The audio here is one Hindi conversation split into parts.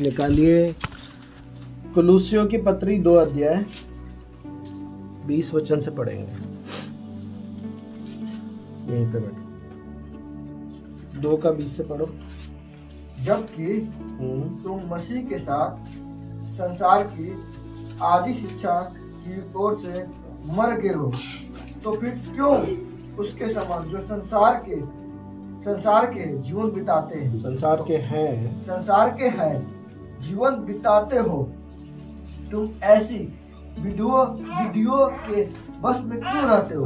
निकालिए कुलूसियों की पत्री 2 अध्याय 20 वचन से पढ़ेंगे। यहीं पे बैठो, 2 का 20 से पढ़ो। जबकि तुम मसीह के साथ संसार की आदि शिक्षा की ओर से मर गए हो, तो फिर क्यों उसके समान जो संसार के जीवन बिताते हैं, संसार के हैं जीवन बिताते हो? तुम ऐसी विधियों के बस में क्यों रहते हो?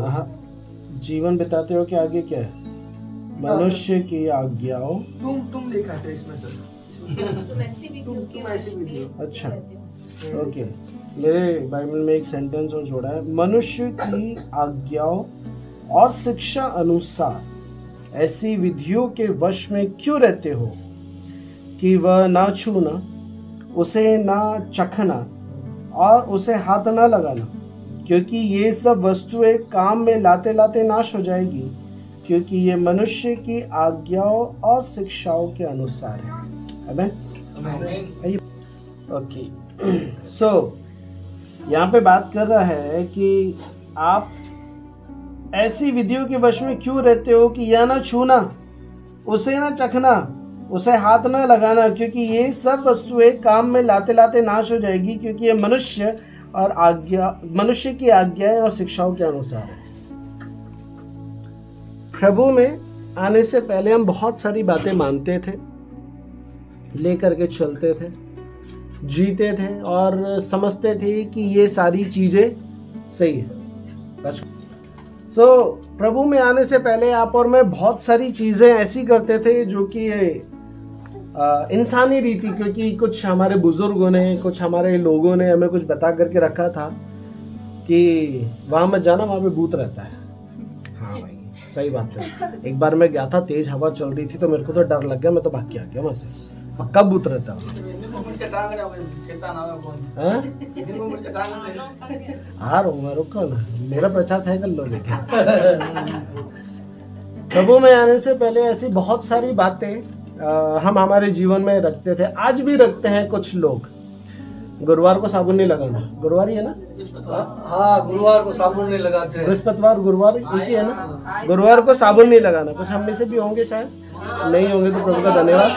जीवन बिताते हो कि आगे क्या है? मनुष्य की आज्ञाओं। तुम लिखा है इसमें सर। तुम ऐसी विधियों। अच्छा, ओके। मेरे बाइबल में एक सेंटेंस और जोड़ा है, मनुष्य की आज्ञाओं और शिक्षा अनुसार ऐसी विधियों के वश में क्यों रहते हो कि वह ना छूना, उसे ना चखना और उसे हाथ ना लगाना, क्योंकि ये सब वस्तुएं काम में लाते लाते नाश हो जाएगी, क्योंकि ये मनुष्य की आज्ञाओं और शिक्षाओं के अनुसार है। आमीन। ओके, सो यहाँ पे बात कर रहा है कि आप ऐसी विधियों के वश में क्यों रहते हो कि यह ना छूना, उसे ना चखना, उसे हाथ ना लगाना, क्योंकि ये सब वस्तुएं काम में लाते लाते नाश हो जाएगी, क्योंकि ये मनुष्य की आज्ञाएं और शिक्षाओं के अनुसार है। प्रभु में आने से पहले हम बहुत सारी बातें मानते थे, लेकर के चलते थे, जीते थे और समझते थे कि ये सारी चीजें सही है। प्रभु में आने से पहले आप और मैं बहुत सारी चीजें ऐसी करते थे जो कि इंसानी रीति, क्योंकि कुछ हमारे बुजुर्गों ने, कुछ हमारे लोगों ने हमें कुछ बता करके रखा था कि वहां मत जाना, वहां पे भूत रहता है। हाँ भाई, सही बात है। एक बार मैं गया था, तेज हवा चल रही थी, तो मेरे को तो डर लग गया, मैं तो भाग के आ गया वहां से। पक्का भूत रहता है। रुको ना, मेरा प्रचार था कर लो। लेकिन प्रभु में आने से पहले ऐसी बहुत सारी बातें हम हमारे जीवन में रखते थे, आज भी रखते हैं कुछ लोग। गुरुवार को साबुन नहीं लगाना, गुरुवार ही है ना? हाँ, गुरुवार को साबुन नहीं लगाते हैं। बृहस्पतिवार गुरुवार एक ही है ना? गुरुवार को साबुन नहीं लगाना। कुछ हम में से भी होंगे, शायद नहीं होंगे तो प्रभु का धन्यवाद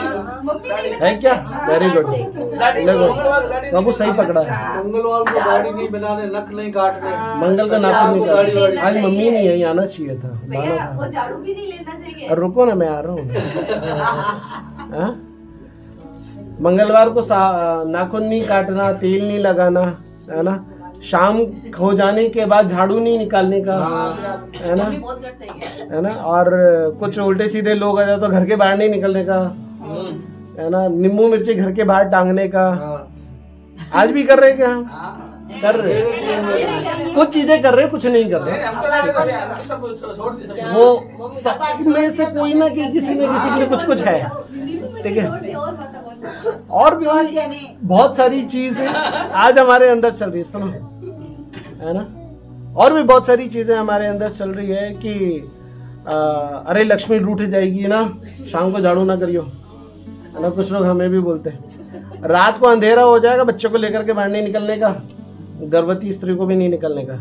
है। क्या? वेरी गुड, प्रभु सही पकड़ा है। मंगलवार को दाढ़ी नहीं बनाने, नख नहीं काटने, मंगल का नाखून नहीं काटने। आज मम्मी नहीं है, आना चाहिए था, लाना था। झाड़ू भी नहीं लेना चाहिए। रुको ना, मैं आ रहा हूँ। मंगलवार को नाखून नहीं काटना, तेल नहीं लगाना, है ना? शाम हो जाने के बाद झाड़ू नहीं निकालने का, है ना? है ना? और कुछ उल्टे सीधे लोग आ जाए तो घर के बाहर नहीं निकलने का, है ना? नींबू मिर्ची घर के बाहर टांगने का। आज भी कर रहे क्या हम? कर रहे, कुछ चीजें कर रहे, कुछ नहीं कर रहे। वो सब में से कोई ना किसी ने किसी के लिए कुछ कुछ है, ठीक है? और भी बहुत सारी चीजें आज हमारे अंदर चल रही है, सुनो, है ना? और भी बहुत सारी चीजें हमारे अंदर चल रही है कि अरे लक्ष्मी रूठ जाएगी ना, शाम को झाड़ू ना करियो, है ना? कुछ लोग हमें भी बोलते हैं, रात को अंधेरा हो जाएगा, बच्चों को लेकर के बाहर नहीं निकलने का, गर्भवती स्त्री को भी नहीं निकलने का।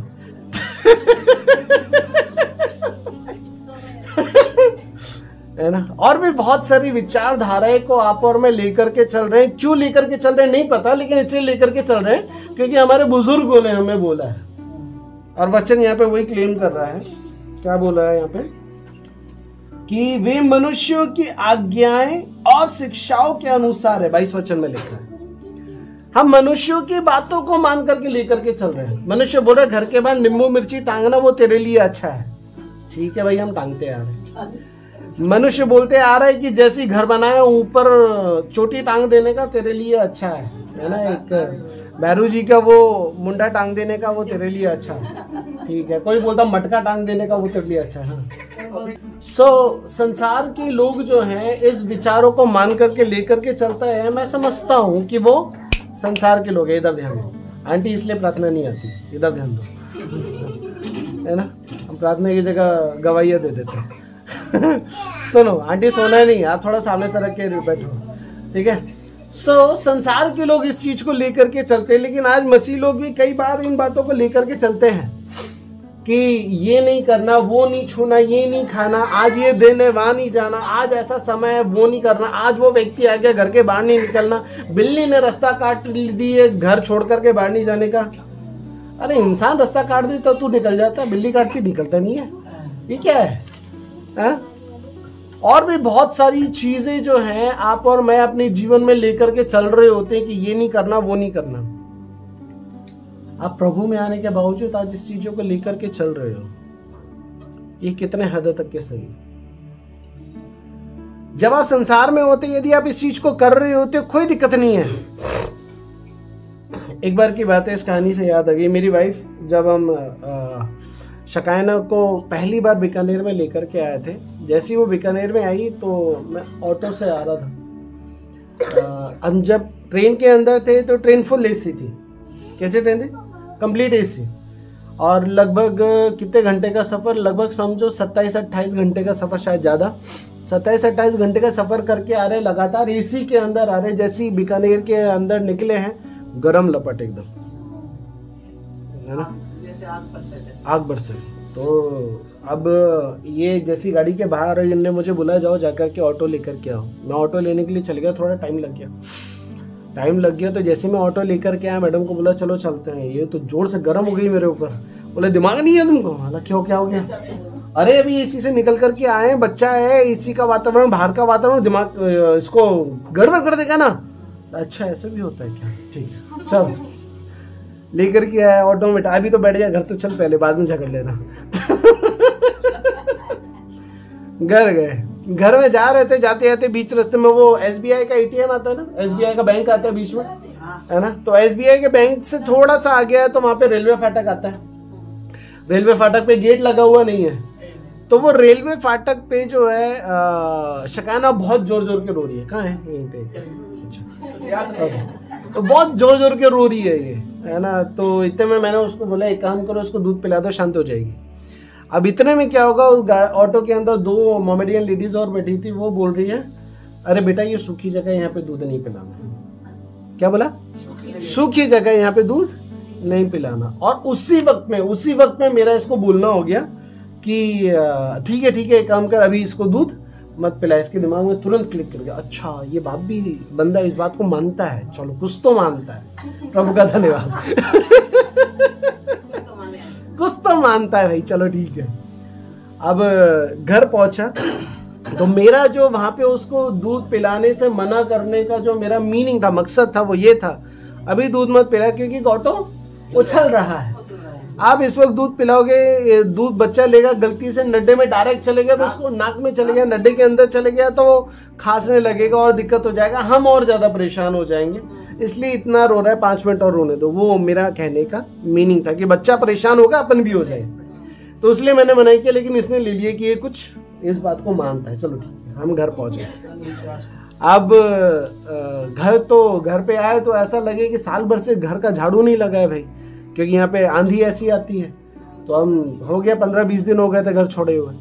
है ना? और भी बहुत सारी विचारधाराएं को आप और मैं लेकर के चल रहे हैं। क्यों लेकर के चल रहे हैं नहीं पता, लेकिन इसलिए लेकर के चल रहे हैं क्योंकि हमारे बुजुर्गों ने हमें बोला है। और वचन यहाँ पे वही क्लेम कर रहा है। क्या बोला है यहाँ पे? कि वे मनुष्यों की आज्ञाएं और शिक्षाओं के अनुसार है। 22 वचन में लिखा है, हम मनुष्यों की बातों को मान करके लेकर के चल रहे हैं। मनुष्य बोल रहे घर के बाहर नींबू मिर्ची टांगना वो तेरे लिए अच्छा है, ठीक है भाई, हम टांगते आ रहे हैं। मनुष्य बोलते आ रहा है कि जैसी घर बनाया ऊपर चोटी टांग देने का तेरे लिए अच्छा है ना? एक भैरू जी का वो मुंडा टांग देने का वो तेरे लिए अच्छा है, ठीक है? कोई बोलता मटका टांग देने का वो तेरे लिए अच्छा है। संसार के लोग जो हैं इस विचारों को मान करके लेकर के चलता है। मैं समझता हूँ कि वो संसार के लोग हैं। इधर ध्यान दो आंटी, इसलिए प्रार्थना नहीं आती, इधर ध्यान दो, है ना? हम प्रार्थना की जगह गवाहियाँ दे देते हैं। सुनो आंटी, सोना नहीं, आप थोड़ा सामने से रख के बैठो, ठीक है? संसार के लोग इस चीज को लेकर के चलते हैं, लेकिन आज मसीह लोग भी कई बार इन बातों को लेकर के चलते हैं कि ये नहीं करना, वो नहीं छूना, ये नहीं खाना, आज ये दिन है वहां नहीं जाना, आज ऐसा समय है वो नहीं करना, आज वो व्यक्ति आ गया घर के बाहर नहीं निकलना, बिल्ली ने रास्ता काट दी है घर छोड़ करके बाहर नहीं जाने का। अरे इंसान रास्ता काट दी तो तू निकल जाता, बिल्ली काटती निकलता नहीं है, ये क्या है? और भी बहुत सारी चीजें जो हैं आप और मैं अपने जीवन में लेकर के चल रहे होते हैं कि ये नहीं करना, वो नहीं करना। आप प्रभु में आने के बावजूद आज इस चीजों को लेकर के चल रहे हो, ये कितने हद तक के सही। जब आप संसार में होते, यदि आप इस चीज को कर रहे होते कोई दिक्कत नहीं है। एक बार की बात है, इस कहानी से याद आ गई, मेरी वाइफ जब हम शकायना को पहली बार बीकानेर में लेकर के आए थे, जैसे ही वो बीकानेर में आई तो मैं ऑटो से आ रहा था। हम जब ट्रेन के अंदर थे तो ट्रेन फुल एसी थी। कैसे ट्रेन थी? Complete AC. और लगभग कितने घंटे का सफ़र, लगभग समझो 27-28 घंटे का सफ़र, शायद ज़्यादा, 27-28 घंटे का सफ़र करके आ रहे, लगातार एसी के अंदर आ रहे। जैसे ही बीकानेर के अंदर निकले हैं, गरम लपट एकदम, है ना, आग बरसे। तो अब ये जैसी गाड़ी के बाहर है, इनने मुझे बुलाया जाओ जाकर के ऑटो लेकर के आओ। मैं ऑटो लेने के लिए चल गया, थोड़ा टाइम लग गया। तो जैसे मैं ऑटो लेकर के आया, मैडम को बोला चलो चलते हैं। ये तो जोर से गर्म हो गई मेरे ऊपर, बोले दिमाग नहीं है तुमको? हालांकि क्यों, क्या हो गया? अरे अभी एसी से निकल करके आए, बच्चा है, एसी का वातावरण, बाहर का वातावरण, दिमाग इसको गड़बड़ कर देगा ना। अच्छा ऐसा भी होता है क्या? ठीक है चल, लेकर के आया ऑटो में, अभी तो बैठ गया, घर तो चल पहले, बाद में झगड़ लेना। घर गए, घर में जा रहे थे, जाते जाते बीच रास्ते में वो SBI का ATM आता है ना, SBI का बैंक आता है बीच में, है ना। तो SBI के बैंक से थोड़ा सा आगे है तो वहां पे रेलवे फाटक आता है। रेलवे फाटक पे गेट लगा हुआ नहीं है, तो वो रेलवे फाटक पे जो है शकाना बहुत जोर जोर के रो रही है। कहाँ है? यहीं पे। तो बहुत जोर जोर के रो रही है ये, है ना। तो इतने में मैंने उसको बोला एक काम करो, उसको दूध पिला दो, शांत हो जाएगी। अब इतने में क्या होगा, उस ऑटो के अंदर 2 मोमेडियन लेडीज और बैठी थी। वो बोल रही है अरे बेटा ये सूखी जगह, यहाँ पे दूध नहीं पिलाना। क्या बोला? सूखी जगह, यहाँ पे दूध नहीं पिलाना। और उसी वक्त में मेरा इसको बोलना हो गया कि ठीक है एक काम कर, अभी इसको दूध मत पिला। इसके दिमाग में तुरंत क्लिक कर गया, अच्छा ये बात भी, बंदा इस बात को मानता है, चलो कुछ तो मानता है। प्रभु का धन्यवाद। कुछ तो मानता है भाई, चलो ठीक है। अब घर पहुंचा तो मेरा जो वहां पे उसको दूध पिलाने से मना करने का जो मेरा मीनिंग था, मकसद था, वो ये था अभी दूध मत पिला, क्योंकि ऑटो उछल रहा है। आप इस वक्त दूध पिलाओगे, दूध बच्चा लेगा, गलती से नड्डे में डायरेक्ट चले गया तो उसको नाक में चले गया, नड्डे के अंदर चले गया तो वो खांसने लगेगा और दिक्कत हो जाएगा, हम और ज़्यादा परेशान हो जाएंगे। इसलिए इतना रो रहा है, 5 मिनट और रोने दो। वो मेरा कहने का मीनिंग था कि बच्चा परेशान होगा, अपन भी हो जाए। तो इसलिए मैंने मना किया, लेकिन इसने ले लिया कि ये कुछ इस बात को मानता है। चलो ठीक है, हम घर पहुँचे। अब घर पे आए तो ऐसा लगे कि साल भर से घर का झाड़ू नहीं लगा है भाई, क्योंकि यहाँ पे आंधी ऐसी आती है। तो हम हो गया 15-20 दिन हो गए थे घर छोड़े हुए,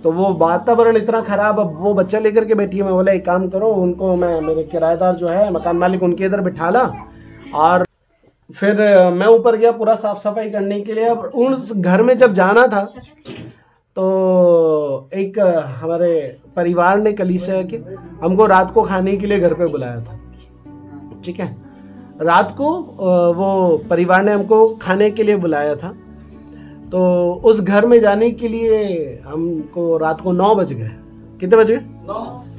तो वो वातावरण इतना खराब। अब वो बच्चा लेकर के बैठी है, मैं बोला एक काम करो, उनको मैं, मेरे किराएदार जो है मकान मालिक, उनके इधर बिठा ला। और फिर मैं ऊपर गया पूरा साफ सफाई करने के लिए। अब उस घर में जब जाना था तो एक हमारे परिवार ने कलीसिया के हमको रात को खाने के लिए घर पे बुलाया था। ठीक है, रात को वो परिवार ने हमको खाने के लिए बुलाया था। तो उस घर में जाने के लिए हमको रात को 9 बज गए। कितने बज गए?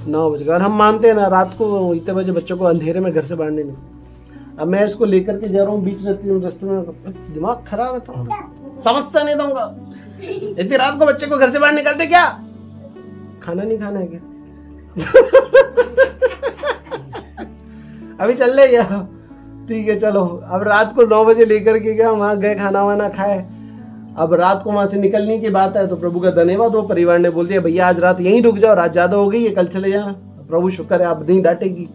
9 बज गए। और हम मानते हैं ना, रात को इतने बजे बच्चों को अंधेरे में घर से बाहर नहीं निकल। अब मैं इसको लेकर के जा रहा हूँ, बीच रास्ते में दिमाग खराब है, तो समझता नहीं दूंगा, इतनी रात को बच्चे को घर से बाहर निकलते क्या? खाना नहीं खाना है क्या? अभी चल ले गया, ठीक है चलो। अब रात को 9 बजे लेकर के गया, वहां गए, खाना वाना खाए। अब रात को वहां से निकलने की बात है तो प्रभु का धन्यवाद, वो परिवार ने बोल दिया भैया आज रात यहीं रुक जाओ, रात ज्यादा हो गई है, कल चले जाना। प्रभु शुक्र है आप नहीं डांटेगी,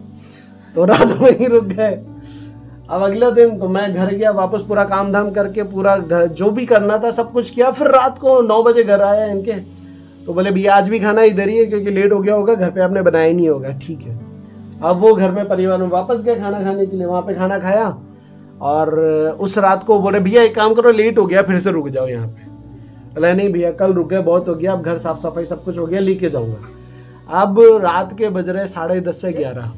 तो रात में ही रुक गए। अब अगले दिन तो मैं घर गया वापस, पूरा काम धाम करके, पूरा घर जो भी करना था सब कुछ किया। फिर रात को 9 बजे घर आया इनके, तो बोले भैया आज भी खाना इधर ही है क्योंकि लेट हो गया होगा, घर पे आपने बनाया ही नहीं होगा। ठीक है, अब वो घर में परिवार में वापस गए खाना खाने के लिए, वहां पे खाना खाया और उस रात को बोले भैया एक काम करो, लेट हो गया फिर से रुक जाओ यहाँ पे। बोला नहीं भैया कल रुक गए, बहुत हो गया, अब घर साफ सफाई सब कुछ हो गया, लेके जाऊंगा। अब रात के बज रहे 10:30 से 11।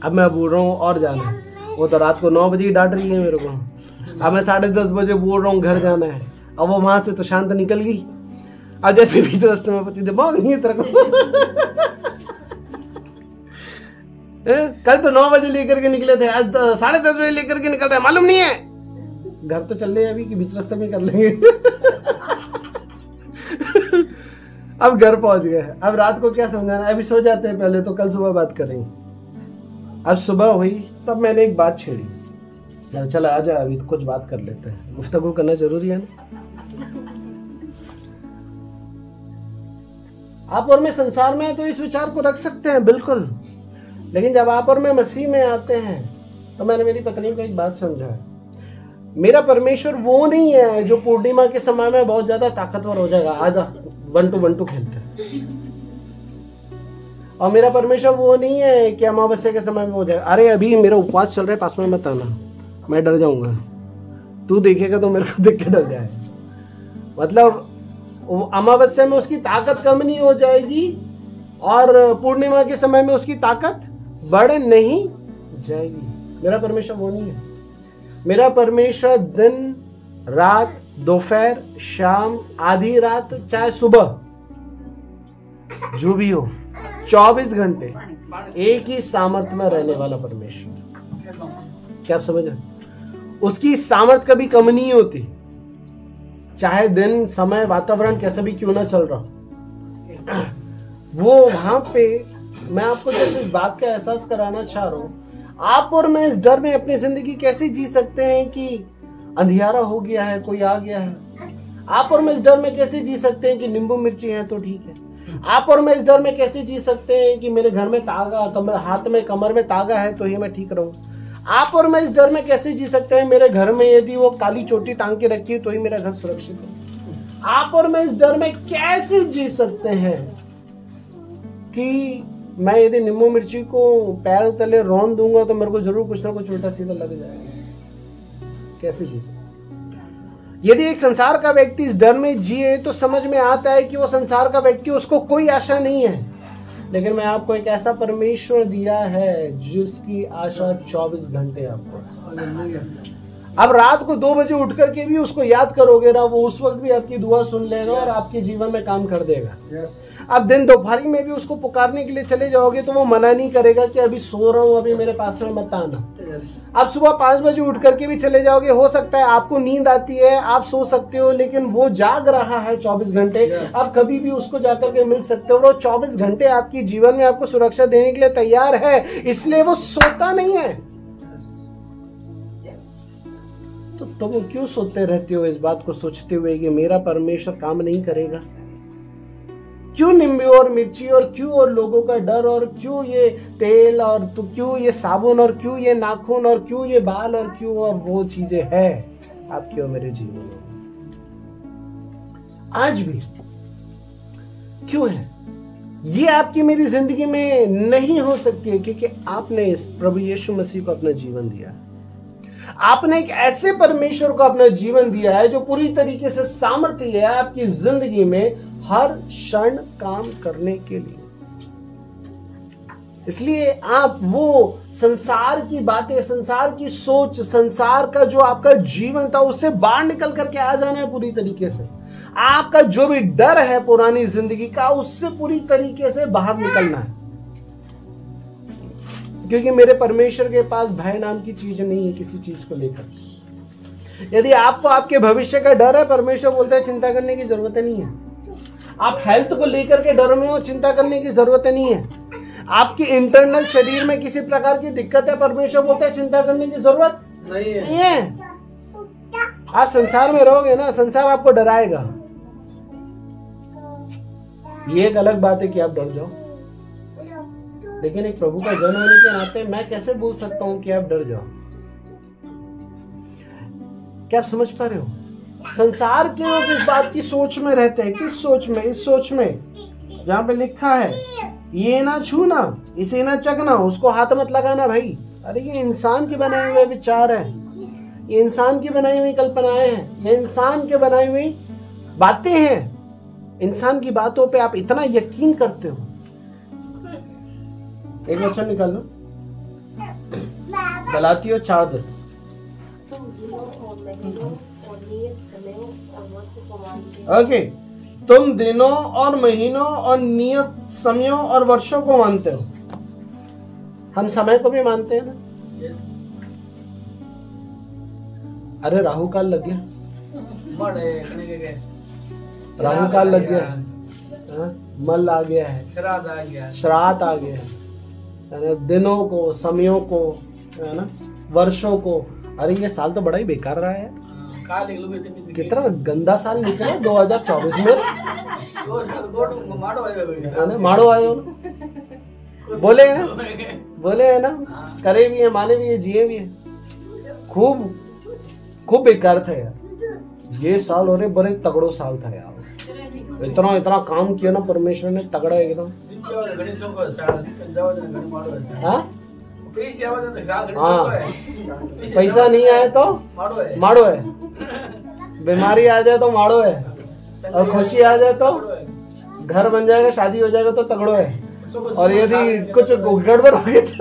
अब मैं बोल रहा हूँ और जाना है, वो तो रात को 9 बजे डांट रही है मेरे को। अब मैं 10:30 बजे बोल रहा हूँ घर जाना है, अब वो वहां से तो शांत निकल गई। अब जैसे बीच रास्ते में पति दिमाग नहीं है तेरे को कल तो 9 बजे लेकर के निकले थे, आज 10:30 बजे लेकर के निकल रहे हैं, मालूम नहीं है। घर तो चल रहे हैं अभी कि बीच रास्ते में कर लेंगे अब घर पहुंच गए, अब रात को क्या समझाना, अभी सो जाते हैं पहले तो कल सुबह बात करेंगे। अब सुबह हुई तब मैंने एक बात छेड़ी, चला आजा अभी तो कुछ बात कर लेते हैं, गुफ्तगू करना जरूरी है ना। आप और मैं संसार में तो इस विचार को रख सकते हैं बिल्कुल, लेकिन जब आप और मैं मसीह में आते हैं तो मैंने मेरी पत्नी को एक बात समझाया, मेरा परमेश्वर वो नहीं है जो पूर्णिमा के समय में बहुत ज्यादा ताकतवर हो जाएगा, आजा 1-2 खेलते हैं। और मेरा परमेश्वर वो नहीं है कि अमावस्या के समय में हो जाएगा, अरे अभी मेरा उपवास चल रहा है पास में मत आना, मैं डर जाऊंगा, तू देखेगा तो मेरे को देख के डर जाए। मतलब अमावस्या में उसकी ताकत कम नहीं हो जाएगी और पूर्णिमा के समय में उसकी ताकत बढ़ नहीं जाएगी। मेरा परमेश्वर वो नहीं है। मेरा परमेश्वर दिन रात दोपहर शाम आधी रात चाहे सुबह जो भी हो 24 घंटे एक ही सामर्थ्य में रहने वाला परमेश्वर। क्या आप समझ रहे? उसकी सामर्थ्य कभी कम नहीं होती, चाहे दिन समय वातावरण कैसा भी क्यों ना चल रहा। वो वहां पे मैं आपको जैसे इस बात का एहसास कराना चाह रहा हूं, आप और मैं इस डर में अपनी जिंदगी कैसे जी सकते हैं कि अंधियारा हो गया है, कोई आ गया है। आप और मैं इस डर में कैसे जी सकते हैं कि नींबू मिर्ची है तो ठीक है। आप और मैं इस डर में कैसे जी सकते हैं कि मेरे घर में तागा, हाथ में कमर में तागा है तो ही मैं ठीक रहूं। आप और मैं इस डर में कैसे जी सकते हैं मेरे घर में यदि वो काली चोटी टांग के रखी है तो ही मेरा घर सुरक्षित हो। आप और मैं इस डर में कैसे जी सकते हैं कि मैं यदि नींबू मिर्ची को पैर तले रौंद दूंगा तो मेरे को जरूर कुछ ना कुछ उल्टा सीधा लग जाएगा। कैसे जी सकते? यदि एक संसार का व्यक्ति इस डर में जिए तो समझ में आता है कि वो संसार का व्यक्ति, उसको कोई आशा नहीं है। लेकिन मैं आपको एक ऐसा परमेश्वर दिया है जिसकी आशा 24 घंटे आपको है। अब रात को 2 बजे उठ करके भी उसको याद करोगे ना, वो उस वक्त भी आपकी दुआ सुन लेगा और आपके जीवन में काम कर देगा। अब दिन दोपहरी में भी उसको पुकारने के लिए चले जाओगे तो वो मना नहीं करेगा कि अभी सो रहा हूँ, अभी मेरे पास में मत आना। अब सुबह 5 बजे उठ करके भी चले जाओगे, हो सकता है आपको नींद आती है, आप सो सकते हो, लेकिन वो जाग रहा है 24 घंटे। आप कभी भी उसको जाकर के मिल सकते हो। वो 24 घंटे आपके जीवन में आपको सुरक्षा देने के लिए तैयार है, इसलिए वो सोता नहीं है। तो तुम क्यों सोते रहते हो इस बात को सोचते हुए कि मेरा परमेश्वर काम नहीं करेगा? क्यों नींबू और मिर्ची और क्यों और लोगों का डर और क्यों ये तेल और तो क्यों ये साबुन और क्यों ये नाखून और क्यों ये बाल और क्यों और वो चीजें है आपके और मेरे जीवन में आज भी क्यों है? ये आपकी मेरी जिंदगी में नहीं हो सकती है क्योंकि आपने इस प्रभु यीशु मसीह को अपना जीवन दिया। आपने एक ऐसे परमेश्वर को अपना जीवन दिया है जो पूरी तरीके से सामर्थ्य है आपकी जिंदगी में हर क्षण काम करने के लिए। इसलिए आप वो संसार की बातें, संसार की सोच, संसार का जो आपका जीवन था उससे बाहर निकल करके आ जाना है पूरी तरीके से। आपका जो भी डर है पुरानी जिंदगी का उससे पूरी तरीके से बाहर निकलना है, क्योंकि मेरे परमेश्वर के पास भय नाम की चीज नहीं है किसी चीज को लेकर। यदि आपको आपके भविष्य का डर है, परमेश्वर बोलता है चिंता करने की जरूरत नहीं है। आप हेल्थ को लेकर के डर में हो, चिंता करने की जरूरत नहीं है। आपकी इंटरनल शरीर में किसी प्रकार की दिक्कत है, परमेश्वर बोलता है चिंता करने की जरूरत नहीं है। आप संसार में रहोगे ना, संसार आपको डराएगा। ये एक अलग बात है कि आप डर जाओ, लेकिन एक प्रभु का जन होने के नाते मैं कैसे बोल सकता हूं कि आप डर जाओ? क्या आप समझ पा रहे हो? संसार के लोग इस बात की सोच में रहते हैं। किस सोच में? इस सोच में जहां पे लिखा है ये ना छूना, इसे ना चखना, उसको हाथ मत लगाना भाई। अरे ये इंसान के बनाए हुए विचार है, ये इंसान की बनाई हुई कल्पनाएं हैं, ये इंसान के बनाई हुई बातें हैं। इंसान की बातों पे आप इतना यकीन करते हो। एक वचन निकाल लो, गलातियों 4:10। ओके, तुम दिनों और महीनों और नियत समयों और वर्षों को मानते हो। हम समय को भी मानते हैं ना। अरे राहु काल लग गया, राहु काल लग गया, मल आ गया है, श्राद्ध आ गया है, दिनों को, समयों को, है ना, वर्षों को। अरे ये साल तो बड़ा ही बेकार रहा है। कितना गंदा साल निकला 2024 में। माड़ो आए हो ना, बोले है ना, बोले है ना, करे भी है, माने भी है, जिए भी है। खूब बेकार था यार ये साल। और बड़े तगड़ो साल था यार, इतना काम किया ना परमेश्वर ने, तगड़ा एकदम। हाँ, पैसा नहीं आए तो माड़ो है, बीमारी आ जाए तो माड़ो है, और खुशी आ जाए तो, घर बन जाएगा, शादी हो जाएगा तो तगड़ो है, और यदि कुछ गड़बड़ हो गई तो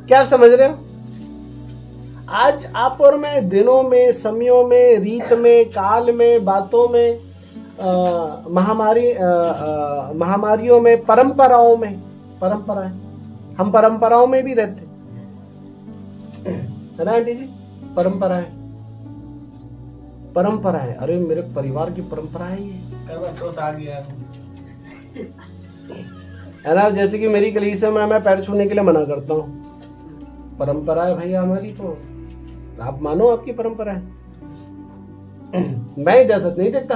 क्या समझ रहे हो? आज आप और मैं दिनों में, समयों में, रीत में, काल में, बातों में, महामारियों में, परंपराओं में, परंपराएं, हम परंपराओं में भी रहते है ना आंटी जी। परंपराएं, अरे मेरे परिवार की परंपरा है ये, है ना। जैसे कि मेरी कलीसिया में मैं पैर छूने के लिए मना करता हूँ, परंपरा है भैया हमारी, तो आप मानो आपकी परंपरा है। मैं इजाजत नहीं देता।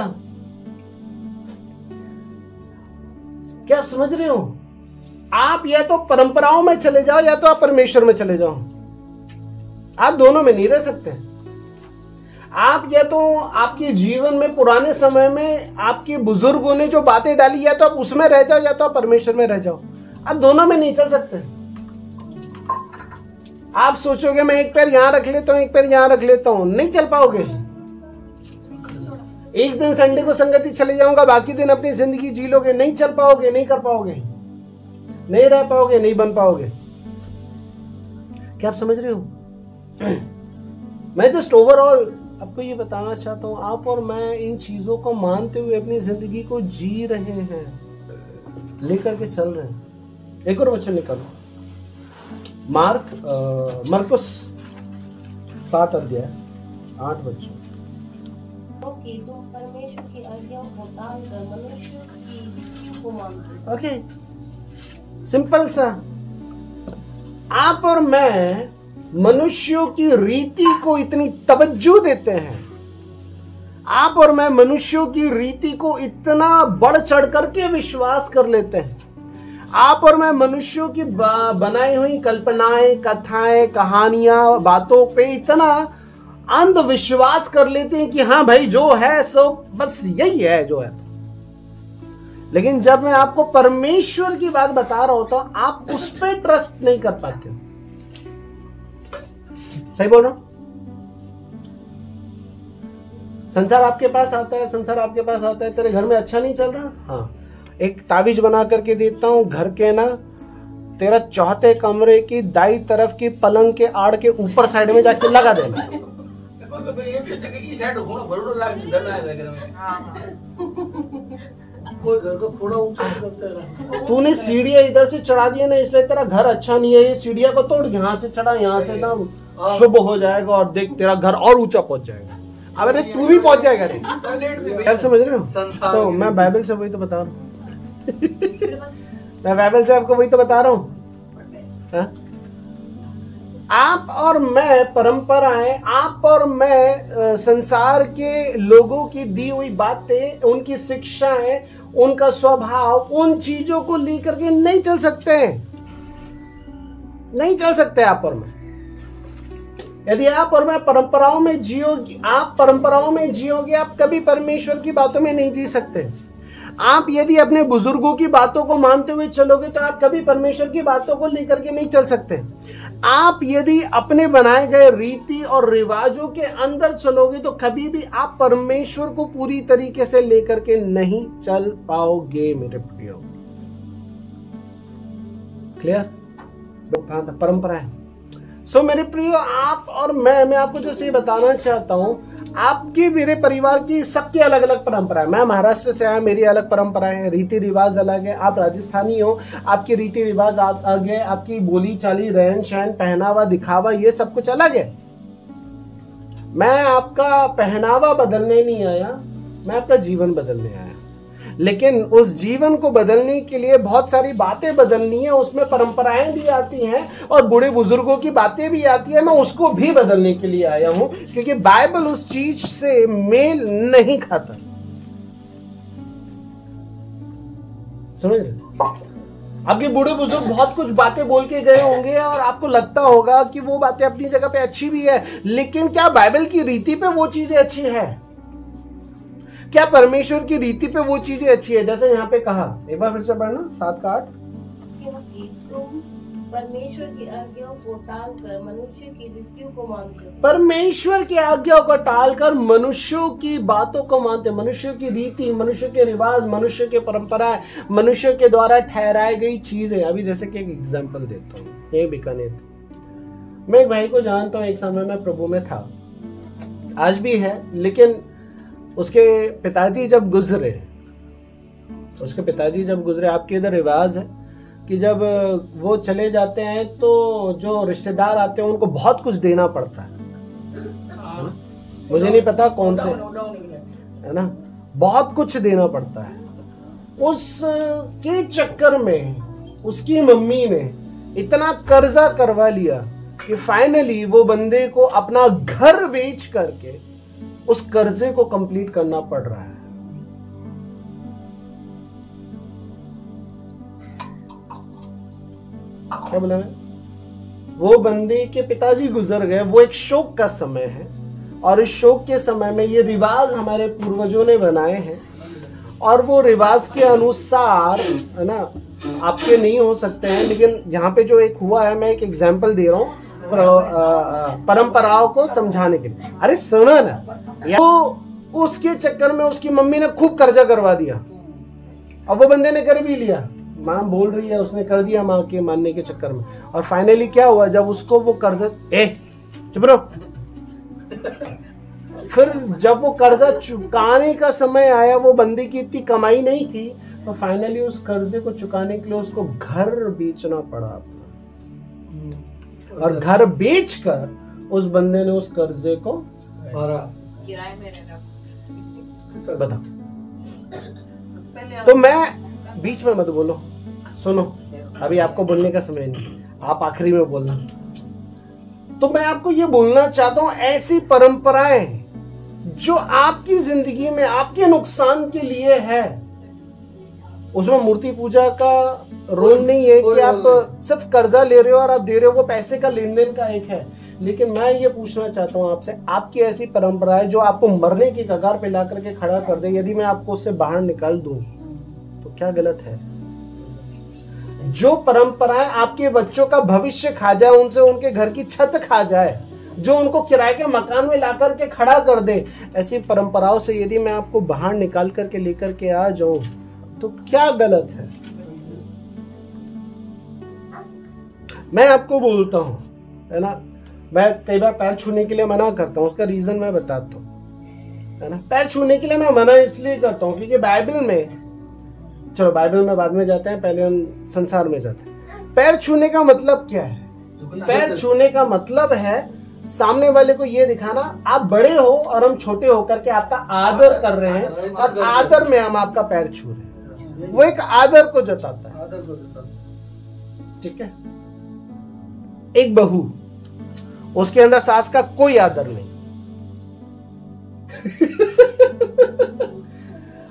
क्या आप समझ रहे हो? आप या तो परंपराओं में चले जाओ या तो आप परमेश्वर में चले जाओ। आप दोनों में नहीं रह सकते। आप या तो आपके जीवन में, पुराने समय में आपके बुजुर्गों ने जो बातें डाली, या तो आप उसमें रह जाओ या तो आप परमेश्वर में रह जाओ। आप दोनों में नहीं चल सकते। आप सोचोगे मैं एक पैर यहां रख लेता हूं, एक पैर यहां रख लेता हूं, नहीं चल पाओगे। एक दिन संडे को संगति चले जाऊंगा, बाकी दिन अपनी जिंदगी जी लोगे, नहीं चल पाओगे, नहीं कर पाओगे, नहीं रह पाओगे, नहीं बन पाओगे। क्या आप समझ रहे हो? मैं जस्ट ओवरऑल आपको ये बताना चाहता हूं, आप और मैं इन चीजों को मानते हुए अपनी जिंदगी को जी रहे हैं, लेकर के चल रहे हैं। एक और वचन निकालो, मरकुस 7:8। ओके, सिंपल सा। आप और मैं मनुष्यों की रीति को इतनी तवज्जो देते हैं, आप और मैं मनुष्यों की रीति को इतना बढ़ चढ़ करके विश्वास कर लेते हैं। आप और मैं मनुष्यों की बनाई हुई कल्पनाएं, कथाएं, कहानियां, बातों पे इतना अंधविश्वास कर लेते हैं कि हाँ भाई जो है सो बस यही है जो है। लेकिन जब मैं आपको परमेश्वर की बात बता रहा होता हूं, आप उस पर ट्रस्ट नहीं कर पाते हो। सही बोल रहा हूं? संसार आपके पास आता है, संसार आपके पास आता है, तेरे घर में अच्छा नहीं चल रहा, हाँ एक तावीज बना करके देता हूं, घर के ना तेरा चौथे कमरे की दाई तरफ की पलंग के आड़ के ऊपर साइड में जाके लगा देना। तूने सीढ़ियां इधर से चढ़ा दिया ना, इसलिए तेरा घर अच्छा नहीं है। ये सीढ़ियां को तोड़, यहाँ से चढ़ा, यहाँ से ना शुभ हो जाएगा और देख तेरा घर और ऊंचा पहुंच जाएगा। अरे तू भी पहुंच जाएगा रे। क्या समझ रहे हो? तो मैं बाइबल से वही तो बता रहा हूँ। मैं बाइबल से आपको वही तो बता रहा हूँ। आप और मैं परंपराएं, आप और मैं संसार के लोगों की दी हुई बातें, उनकी शिक्षाएं, उनका स्वभाव, उन चीजों को लेकर के नहीं चल सकते, नहीं चल सकते आप और मैं। यदि आप और मैं परंपराओं में जियोगे, आप परंपराओं में जियोगे, आप कभी परमेश्वर की बातों में नहीं जी सकते। आप यदि अपने बुजुर्गों की बातों को मानते हुए चलोगे तो आप कभी परमेश्वर की बातों को लेकर के नहीं चल सकते। आप यदि अपने बनाए गए रीति और रिवाजों के अंदर चलोगे तो कभी भी आप परमेश्वर को पूरी तरीके से लेकर के नहीं चल पाओगे मेरे प्रियो। क्लियर? परंपरा है। सो मेरे प्रियो, आप और मैं आपको जो से बताना चाहता हूं, आपकी मेरे परिवार की सबकी अलग अलग परंपरा है। मैं महाराष्ट्र से आया, मेरी अलग परंपरा है, रीति रिवाज अलग है। आप राजस्थानी हो, आपके रीति रिवाज अलग है, आपकी बोली चाली, रहन सहन, पहनावा, दिखावा, ये सब कुछ अलग है। मैं आपका पहनावा बदलने नहीं आया, मैं आपका जीवन बदलने आया। लेकिन उस जीवन को बदलने के लिए बहुत सारी बातें बदलनी है, उसमें परंपराएं भी आती हैं और बूढ़े बुजुर्गों की बातें भी आती है। मैं उसको भी बदलने के लिए आया हूं, क्योंकि बाइबल उस चीज से मेल नहीं खाता। समझ रहे? आपके बूढ़े बुजुर्ग बहुत कुछ बातें बोल के गए होंगे और आपको लगता होगा कि वो बातें अपनी जगह पे अच्छी भी है, लेकिन क्या बाइबल की रीति पे वो चीजें अच्छी है? क्या परमेश्वर की रीति पे वो चीजें अच्छी है? जैसे यहाँ पे कहा, एक बार फिर से पढ़ना 7:8। क्योंकि तुम परमेश्वर की आज्ञाओं को टालकर मनुष्य की रीतियों को मानते हो। परमेश्वर की आज्ञाओं को टालकर मनुष्यों की बातों को मानते। मनुष्य की रीति, मनुष्य के रिवाज, मनुष्य के परंपराएं, मनुष्य के द्वारा ठहराई गई चीजें। अभी जैसे कि एक एग्जांपल देता हूँ, ये बीकानेर, मैं एक भाई को जानता हूँ, एक समय में प्रभु में था, आज भी है, लेकिन उसके पिताजी जब गुजरे, आपके इधर रिवाज है कि जब वो चले जाते हैं तो जो रिश्तेदार आते हैं उनको बहुत कुछ देना पड़ता है। मुझे नहीं पता कौन से, है ना, बहुत कुछ देना पड़ता है। उसके चक्कर में उसकी मम्मी ने इतना कर्जा करवा लिया कि फाइनली वो बंदे को अपना घर बेच करके उस कर्जे को कंप्लीट करना पड़ रहा है। क्या बोला मैं? वो बंदे के पिताजी गुजर गए, वो एक शोक का समय है, और इस शोक के समय में ये रिवाज हमारे पूर्वजों ने बनाए हैं, और वो रिवाज के अनुसार, है ना, आपके नहीं हो सकते हैं, लेकिन यहाँ पे जो एक हुआ है, मैं एक एग्जाम्पल दे रहा हूँ परंपराओं को समझाने के लिए। अरे सुनो ना, तो उसके चक्कर में उसकी मम्मी ने खूब कर्जा करवा दिया, और वो बंदे ने कर भी लिया। माँ बोल रही है, उसने कर दिया माँ के मानने के चक्कर में, और फाइनली क्या हुआ, जब उसको वो कर्जा, चुप रहो, फिर जब वो कर्जा चुकाने का समय आया, वो बंदे की इतनी कमाई नहीं थी, तो फाइनली उस कर्जे को चुकाने के लिए उसको घर बेचना पड़ा, और घर बेचकर उस बंदे ने उस कर्जे को किराए में रहना। बता। तो मैं बीच में मत बोलो, सुनो, अभी आपको बोलने का समय नहीं, आप आखिरी में बोलना। तो मैं आपको ये बोलना चाहता हूं, ऐसी परंपराएं जो आपकी जिंदगी में आपके नुकसान के लिए है, उसमें मूर्ति पूजा का रोल नहीं है कि आप सिर्फ कर्जा ले रहे हो और आप दे रहे हो, वो पैसे का लेन देन का एक है। लेकिन मैं ये पूछना चाहता हूँ आपसे, आपकी ऐसी परंपरा है जो आपको मरने की कगार पे ला करके खड़ा कर दे, यदि मैं आपको उससे बाहर निकाल दूं तो क्या गलत है? जो परंपराएं आपके बच्चों का भविष्य खा जाए, उनसे उनके घर की छत खा जाए, जो उनको किराए के मकान में ला करके खड़ा कर दे, ऐसी परंपराओं से यदि मैं आपको बाहर निकाल करके लेकर के आ जाऊं तो क्या गलत है? मैं आपको बोलता हूं, है ना, मैं कई बार पैर छूने के लिए मना करता हूं, उसका रीजन मैं बताता हूं, है ना। पैर छूने के लिए मैं मना इसलिए करता हूं क्योंकि बाइबल में, चलो बाइबल में बाद में जाते हैं, पहले हम संसार में जाते हैं। पैर छूने का मतलब क्या है? पैर छूने का मतलब है सामने वाले को ये दिखाना, आप बड़े हो और हम छोटे होकर के आपका आदर कर रहे हैं, और आदर में हम आपका पैर छू रहे हैं, वो एक आदर को जताता है। ठीक है। एक बहू, उसके अंदर सास का कोई आदर नहीं।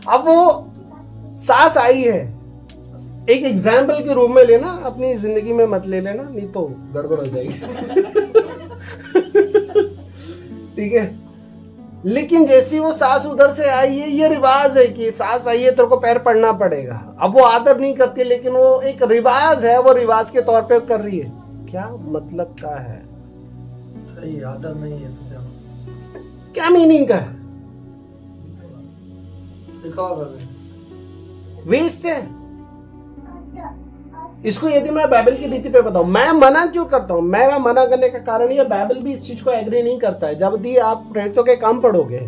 अब वो सास आई है, एक एग्जाम्पल के रूप में लेना, अपनी जिंदगी में मत ले लेना, नहीं तो गड़बड़ हो जाएगी। ठीक है। लेकिन जैसी वो सास उधर से आई है, ये रिवाज है कि सास आई है तेरे को पैर पड़ना पड़ेगा। अब वो आदर नहीं करती, लेकिन वो एक रिवाज है, वो रिवाज के तौर पे कर रही है। क्या मतलब का है? सही आदर नहीं है तो क्या मीनिंग का है? वेस्ट है। इसको यदि मैं बाइबल की रीति पे बताऊं, मैं मना क्यों करता हूं? मेरा मना करने का कारण ये, बाइबल भी इस चीज को एग्री नहीं करता है। जब भी आप प्रेरितों के काम पढ़ोगे,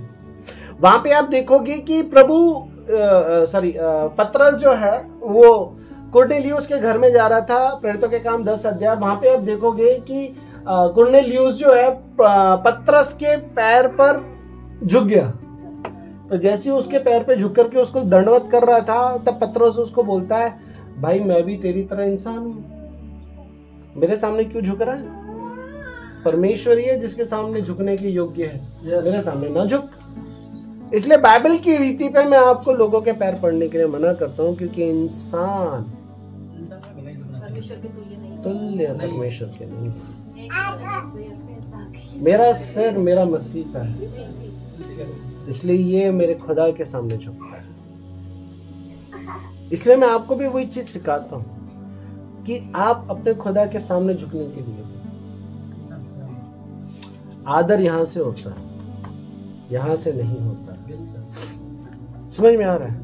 वहां पे आप देखोगे कि पतरस जो है वो कुरनेलियुस के घर में जा रहा था। प्रेरितों के काम 10 अध्याय, वहां पे आप देखोगे कि कुरनेलियुस जो है पतरस के पैर पर झुक गया। तो जैसे ही उसके पैर पे झुक करके उसको दंडवत कर रहा था, तब पतरस उसको बोलता है, भाई मैं भी तेरी तरह इंसान हूं, मेरे सामने क्यों झुक रहा है? परमेश्वर ही है जिसके सामने झुकने के योग्य है, मेरे सामने ना झुक। इसलिए बाइबल की रीति पे मैं आपको लोगों के पैर पड़ने के लिए मना करता हूं, क्योंकि इंसान तुल्य परमेश्वर के नहीं। मेरा सिर मेरा मसीह का है, इसलिए ये मेरे खुदा के सामने झुकता है। इसलिए मैं आपको भी वही चीज सिखाता हूं कि आप अपने खुदा के सामने झुकने के लिए, आदर यहां से होता है, यहां से नहीं होता। समझ में आ रहा है?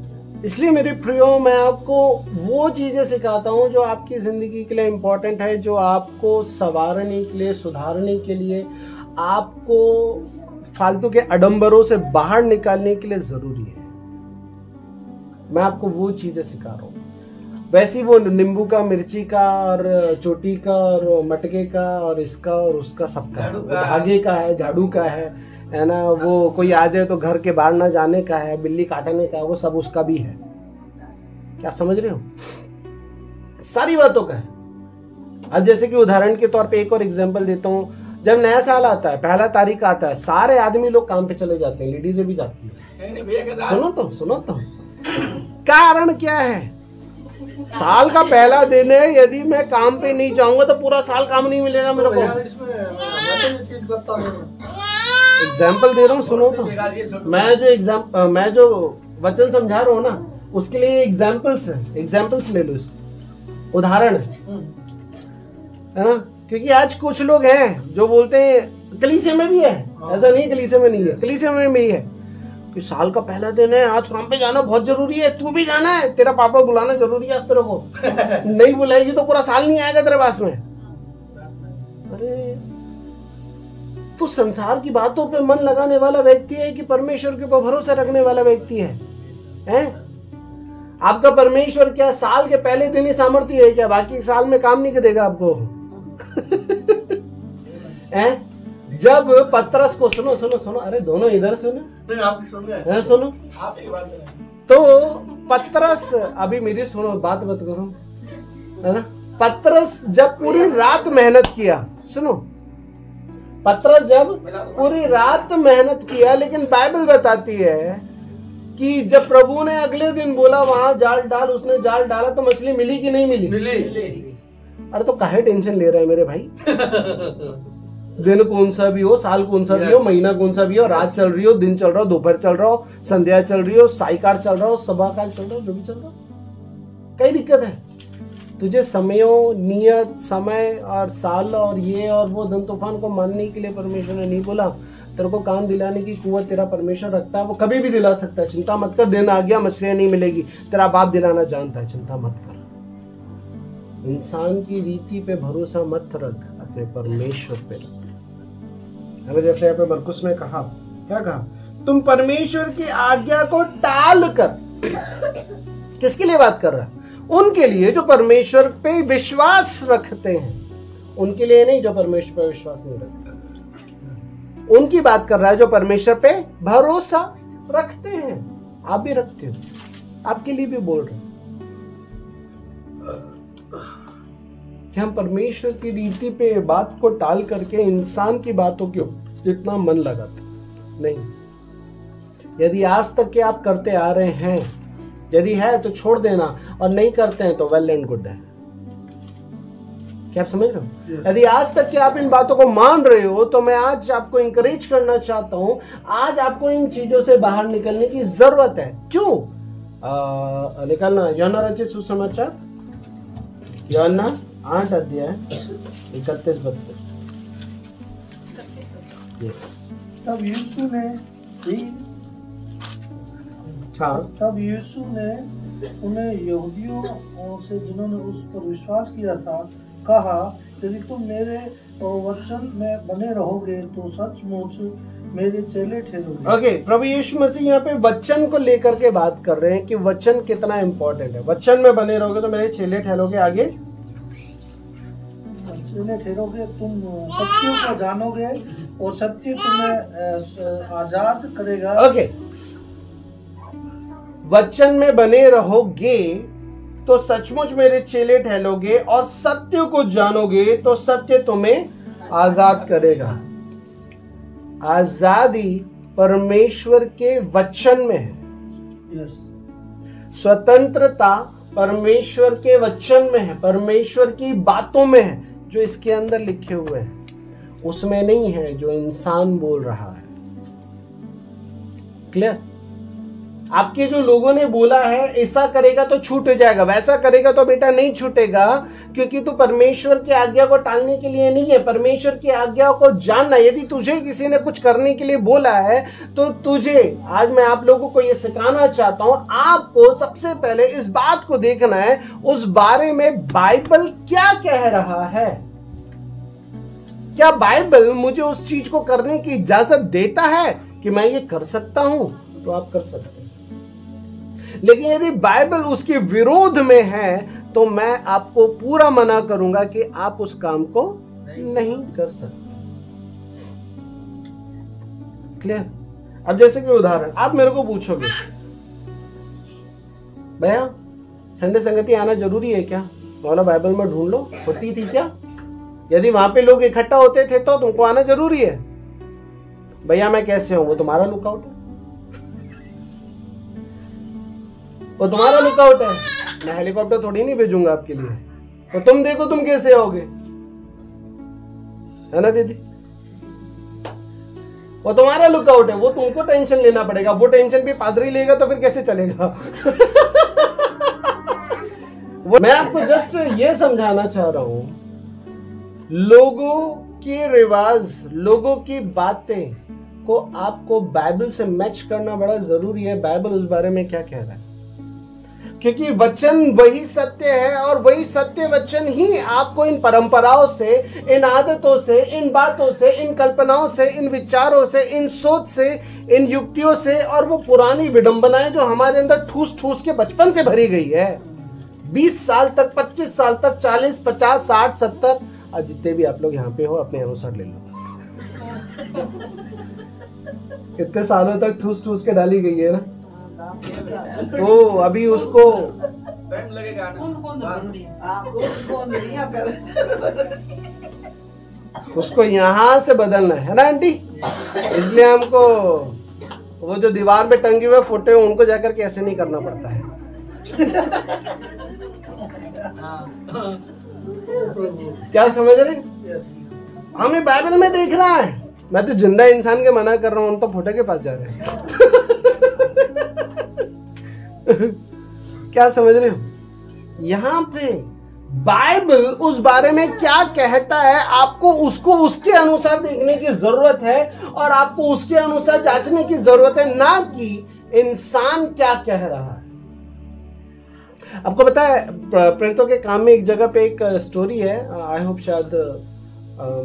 इसलिए मेरे प्रियो, मैं आपको वो चीजें सिखाता हूं जो आपकी जिंदगी के लिए इंपॉर्टेंट है, जो आपको संवारने के लिए, सुधारने के लिए, आपको फालतू के आडंबरों से बाहर निकालने के लिए जरूरी है। मैं आपको वो चीजें सिखा रहा हूँ। वैसे वो नींबू का, मिर्ची का और चोटी का और मटके का और इसका और उसका सबका है। धागे का है, झाड़ू का है ना। वो कोई आ जाए तो घर के बाहर ना जाने का है, बिल्ली काटने का है, वो सब उसका भी है। क्या आप समझ रहे हो? सारी बातों का है। अब जैसे कि उदाहरण के तौर पे एक और एग्जांपल देता हूँ। जब नया साल आता है, 1 तारीख आता है, सारे आदमी लोग काम पे चले जाते हैं, लेडीजें भी जाती है। सुनो तो कारण क्या है? साल का पहला दिन है, यदि मैं काम पे नहीं जाऊंगा तो पूरा साल काम नहीं मिलेगा मेरे को। एग्जाम्पल दे रहा हूँ, सुनो तो। मैं जो वचन समझा रहा हूँ ना, उसके लिए एग्जाम्पल्स ले लो, इसको उदाहरण है ना। क्योंकि आज कुछ लोग हैं जो बोलते हैं, कलीसिया में भी है, ऐसा नहीं कलीसिया में नहीं है, कलीसिया में भी है कि साल का पहला दिन है, आज काम पे जाना बहुत जरूरी है, तू भी जाना है, तेरा पापा बुलाना जरूरी है आज तेरे को। नहीं बुलाएगी तो पूरा साल नहीं आएगा तेरे पास में। अरे तू संसार की बातों पे मन लगाने वाला व्यक्ति है कि परमेश्वर के ऊपर भरोसा रखने वाला व्यक्ति है? आपका परमेश्वर क्या साल के पहले दिन ही सामर्थ्य है क्या? बाकी साल में काम नहीं देगा आपको? जब पतरस को सुनो, अरे दोनों इधर सुनो, आप सुन रहे हैं? सुनो आप एक बात तो पतरस, अभी मेरी सुनो, बात मत करो, है ना। पतरस जब पूरी रात मेहनत किया, सुनो, पतरस जब पूरी रात मेहनत किया, लेकिन बाइबल बताती है कि जब प्रभु ने अगले दिन बोला वहां जाल डाल, उसने जाल डाला तो मछली मिली कि नहीं मिली? अरे तो काहे टेंशन ले रहे हैं मेरे भाई? दिन कौन सा भी हो, साल कौन सा भी हो, महीना कौन सा भी हो, रात चल रही हो, दिन चल रहा हो, दोपहर चल रहा हो, संध्या चल रही हो, सायकाल चल रहा हो, सभाकाल चल रहा हो, जो भी चल रहा हो, कई दिक्कत है? तुझे समयों, नियत समय और साल और ये और वो धन तूफान को मानने के लिए परमेश्वर ने नहीं बोला। तेरे को काम दिलाने की कुव्वत तेरा परमेश्वर रखता है, वो कभी भी दिला सकता है। चिंता मत कर, दिन आ गया मछलियां नहीं मिलेगी, तेरा बाप दिलाना जानता है, चिंता मत कर। इंसान की रीति पे भरोसा मत रख, अपने परमेश्वर पे रख। हमें जैसे यहाँ पे मरकुस में कहा, क्या कहा? तुम परमेश्वर की आज्ञा को टाल कर किसके लिए बात कर रहा है? उनके लिए जो परमेश्वर पे विश्वास रखते हैं, उनके लिए नहीं जो परमेश्वर पे विश्वास नहीं रखते। उनकी बात कर रहा है जो परमेश्वर पे भरोसा रखते हैं। आप भी रखते हो, आपके लिए भी बोल रहे हैं कि हम परमेश्वर की रीति पे बात को टाल करके इंसान की बातों क्यों इतना मन लगाते नहीं। यदि आज तक के आप करते आ रहे हैं, यदि है तो छोड़ देना, और नहीं करते हैं तो वेल एंड गुड है। क्या आप समझ रहे हो? यदि आज तक कि आप इन बातों को मान रहे हो तो मैं आज आपको इंकरेज करना चाहता हूं, आज आपको इन चीजों से बाहर निकलने की जरूरत है। क्यों? निकलना यूहन्ना रचित सुसमाचार, यूहन्ना 8 अध्याय 31-32। तब यीशु ने उन्हें यहूदियों से जिन्होंने उस पर विश्वास किया था कहा, यदि तुम मेरे वचन में बने रहोगे तो सचमुच मेरे चेले ठहरोगे। ओके, प्रभु यीशु मसीह यहाँ पे वचन को लेकर के बात कर रहे हैं कि वचन कितना इंपॉर्टेंट है। वचन में बने रहोगे तो मेरे चेले ठहरोगे। आगे चेले ठहरोगे, तुम सत्य को जानोगे और सत्य तुम्हें आजाद करेगा। ओके, वचन में बने रहोगे तो सचमुच मेरे चेले ठहरोगे और सत्य को जानोगे तो सत्य तुम्हें आजाद करेगा। आजादी परमेश्वर के वचन में है। स्वतंत्रता परमेश्वर के वचन में है, परमेश्वर की बातों में है, जो इसके अंदर लिखे हुए हैं, उसमें नहीं है जो इंसान बोल रहा है। क्लियर? आपके जो लोगों ने बोला है ऐसा करेगा तो छूट जाएगा, वैसा करेगा तो बेटा नहीं छूटेगा, क्योंकि तू परमेश्वर की आज्ञा को टालने के लिए नहीं है, परमेश्वर की आज्ञा को जानना। यदि तुझे किसी ने कुछ करने के लिए बोला है तो तुझे, आज मैं आप लोगों को यह सिखाना चाहता हूं, आपको सबसे पहले इस बात को देखना है उस बारे में बाइबल क्या कह रहा है। क्या बाइबल मुझे उस चीज को करने की इजाजत देता है कि मैं ये कर सकता हूं? तो आप कर सकते हैं। लेकिन यदि बाइबल उसके विरोध में है तो मैं आपको पूरा मना करूंगा कि आप उस काम को नहीं कर सकते। क्लियर? अब जैसे कि उदाहरण, आप मेरे को पूछोगे, भैया संडे संगति आना जरूरी है क्या? मौला बाइबल में ढूंढ लो, होती थी क्या? यदि वहां पे लोग इकट्ठा होते थे तो तुमको आना जरूरी है। भैया मैं कैसे हूं? वो तुम्हारा लुकआउट है, वो तुम्हारा लुकआउट है। मैं हेलीकॉप्टर थोड़ी नहीं भेजूंगा आपके लिए, तो तुम देखो तुम कैसे आओगे, है ना दीदी? वो तुम्हारा लुकआउट है, वो तुमको टेंशन लेना पड़ेगा। वो टेंशन भी पादरी लेगा तो फिर कैसे चलेगा? मैं आपको जस्ट ये समझाना चाह रहा हूं, लोगों के रिवाज, लोगों की बातें को आपको बाइबल से मैच करना बड़ा जरूरी है। बाइबल उस बारे में क्या कह रहा है, क्योंकि वचन वही सत्य है और वही सत्य वचन ही आपको इन परंपराओं से, इन आदतों से, इन बातों से, इन कल्पनाओं से, इन विचारों से, इन सोच से, इन युक्तियों से, और वो पुरानी विडंबनाएं जो हमारे अंदर ठूस ठूस के बचपन से भरी गई है, 20 साल तक, 25 साल तक, 40, 50, 60, 70, आज जितने भी आप लोग यहाँ पे हो अपने अनुसार ले लो। कितने सालों तक ठूस ठूस के डाली गई है ना, तो अभी उसको टाइम लगेगा उसको यहाँ से बदलना है ना आंटी? इसलिए हमको वो जो दीवार पे टंगे हुए फोटो हैं उनको जाकर के ऐसे नहीं करना पड़ता है। क्या समझ रहे? हमें बाइबल में देखना है। मैं तो जिंदा इंसान के मना कर रहा हूँ, उन तो फोटो के पास जा रहे हैं। क्या समझ रहे हो? यहाँ पे बाइबल उस बारे में क्या कहता है, आपको उसको उसके अनुसार देखने की जरूरत है और आपको उसके अनुसार जांचने की जरूरत है, ना कि इंसान क्या कह रहा है। आपको पता है प्रेरितों के काम में एक जगह पे एक स्टोरी है, आई होप शायद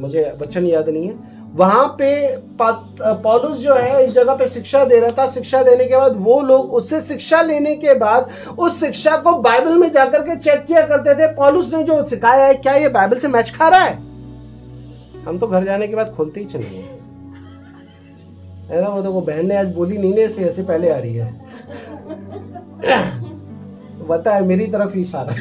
मुझे वचन याद नहीं है, वहां पे पौलुस जो है एक जगह पे शिक्षा दे रहा था। शिक्षा देने के बाद वो लोग उससे शिक्षा लेने के बाद उस शिक्षा को बाइबल में जाकर के चेक किया करते थे, पौलुस ने जो सिखाया है क्या ये बाइबल से मैच खा रहा है। हम तो घर जाने के बाद खोलते ही चले गए, है ना? वो तो वो बहन ने आज बोली नहीं ना, इसलिए ऐसे पहले आ रही है। बता है मेरी तरफ ही इशारा है।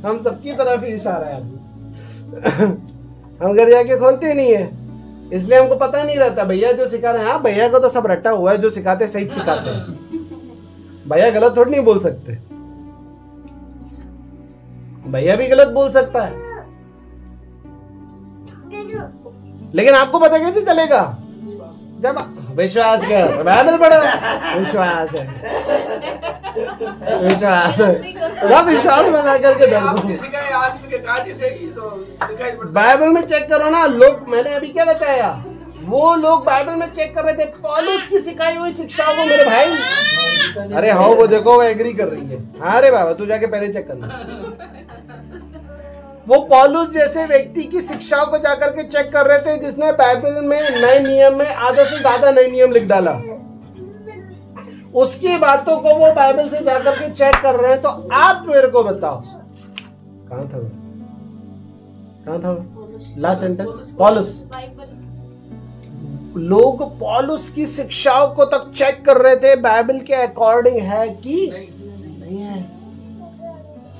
हम सबकी तरफ ही इशारा है। हम घर जाके खोलते नहीं है, इसलिए हमको पता नहीं रहता भैया जो सिखा रहे हैं। हाँ, भैया को तो सब रटा हुआ है, जो सिखाते सही सिखाते हैं, भैया गलत थोड़ी नहीं बोल सकते। भैया भी गलत बोल सकता है, लेकिन आपको पता कैसे चलेगा? जब विश्वास क्या, बाइबल पढ़ो, विश्वास है, विश्वास है, जब विश्वास में ला करके दर्द बाइबल में चेक करो ना। लोग, मैंने अभी क्या बताया, वो लोग बाइबल में चेक कर रहे थे पौलुस की सिखाई हुई शिक्षाओं को। मेरे भाई, अरे हाँ वो देखो वो एग्री कर रही है। अरे बाबा तू जाके पहले चेक करना। वो पौलुस जैसे व्यक्ति की शिक्षाओं को जाकर के चेक कर रहे थे, जिसने बाइबल में नए नियम में आधा से ज्यादा नए नियम लिख डाला। उसकी बातों को वो बाइबल से जाकर के चेक कर रहे हैं। तो आप मेरे को बताओ कहां था वो? कहां था वो? लास्ट सेंटेंस, पौलुस। लोग पौलुस की शिक्षाओं को तक चेक कर रहे थे बाइबल के अकॉर्डिंग है कि नहीं है।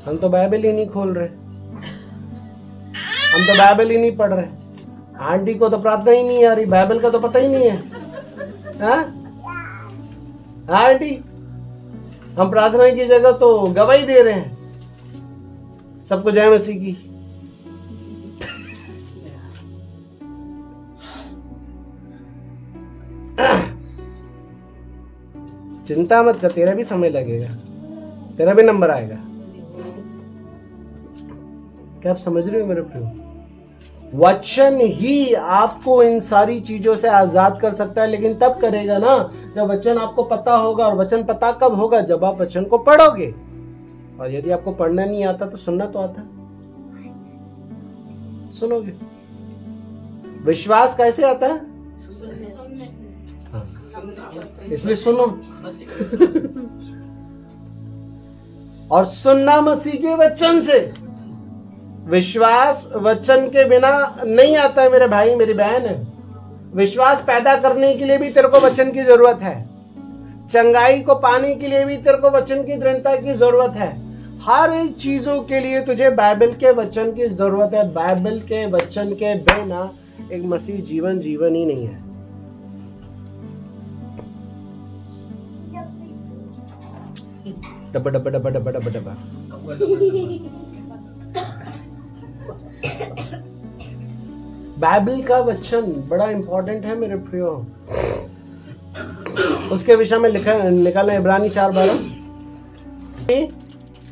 हम तो बाइबल ही नहीं खोल रहे, हम तो बाइबल ही नहीं पढ़ रहे। आंटी को तो प्रार्थना ही नहीं आ रही, बाइबल का तो पता ही नहीं है। हाँ आंटी, हम प्रार्थना की जगह तो गवाही दे रहे हैं। सबको जय मसीह की। चिंता मत कर, तेरा भी समय लगेगा, तेरा भी नंबर आएगा। क्या आप समझ रहे हो मेरे प्रियो? वचन ही आपको इन सारी चीजों से आजाद कर सकता है, लेकिन तब करेगा ना जब वचन आपको पता होगा। और वचन पता कब होगा? जब आप वचन को पढ़ोगे। और यदि आपको पढ़ना नहीं आता तो सुनना तो आता है, सुनोगे। विश्वास कैसे आता है? हाँ, इसलिए सुनो। और सुनना मसीह के वचन से। विश्वास वचन के बिना नहीं आता है मेरे भाई मेरी बहन। विश्वास पैदा करने के लिए भी तेरे को वचन की जरूरत है। चंगाई को पाने के लिए भी तेरे को वचन की दृढ़ता की जरूरत है। हर एक चीजों के लिए तुझे बाइबल के वचन की जरूरत है। बाइबल के वचन के बिना एक मसीह जीवन जीवन ही नहीं है। डब्बा डब्बा डब्बा डब्बा डब्बा डब्बा। बाइबल का वचन बड़ा इंपॉर्टेंट है मेरे प्रियो। उसके विषय में लिखा निकालना इब्रानी 4:12।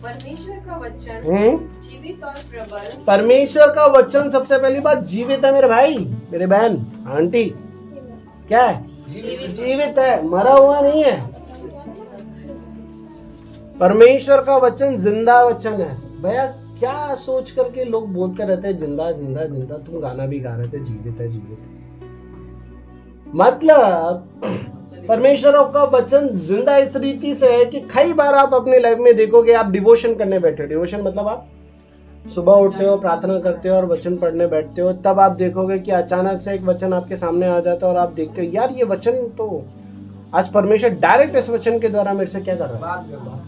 परमेश्वर का वचन जीवित और प्रबल। परमेश्वर का वचन सबसे पहली बात जीवित है मेरे भाई मेरे बहन आंटी। क्या है? जीवित है, मरा हुआ नहीं है। परमेश्वर का वचन जिंदा वचन है। भैया क्या सोच करके लोग बोलते रहते हैं जिंदा जिंदा जिंदा। तुम गाना भी गा रहे थे जीवित है जीवित है। मतलब परमेश्वर का वचन जिंदा इस रीति से है कि कई बार आप अपनी लाइफ में देखोगे, आप डिवोशन करने बैठे हो। डिवोशन मतलब आप सुबह उठते हो, प्रार्थना करते हो और वचन पढ़ने बैठते हो। तब आप देखोगे कि अचानक से एक वचन आपके सामने आ जाता है और आप देखते हो यार ये वचन तो आज परमेश्वर डायरेक्ट इस वचन के द्वारा मेरे से क्या कर रहा है।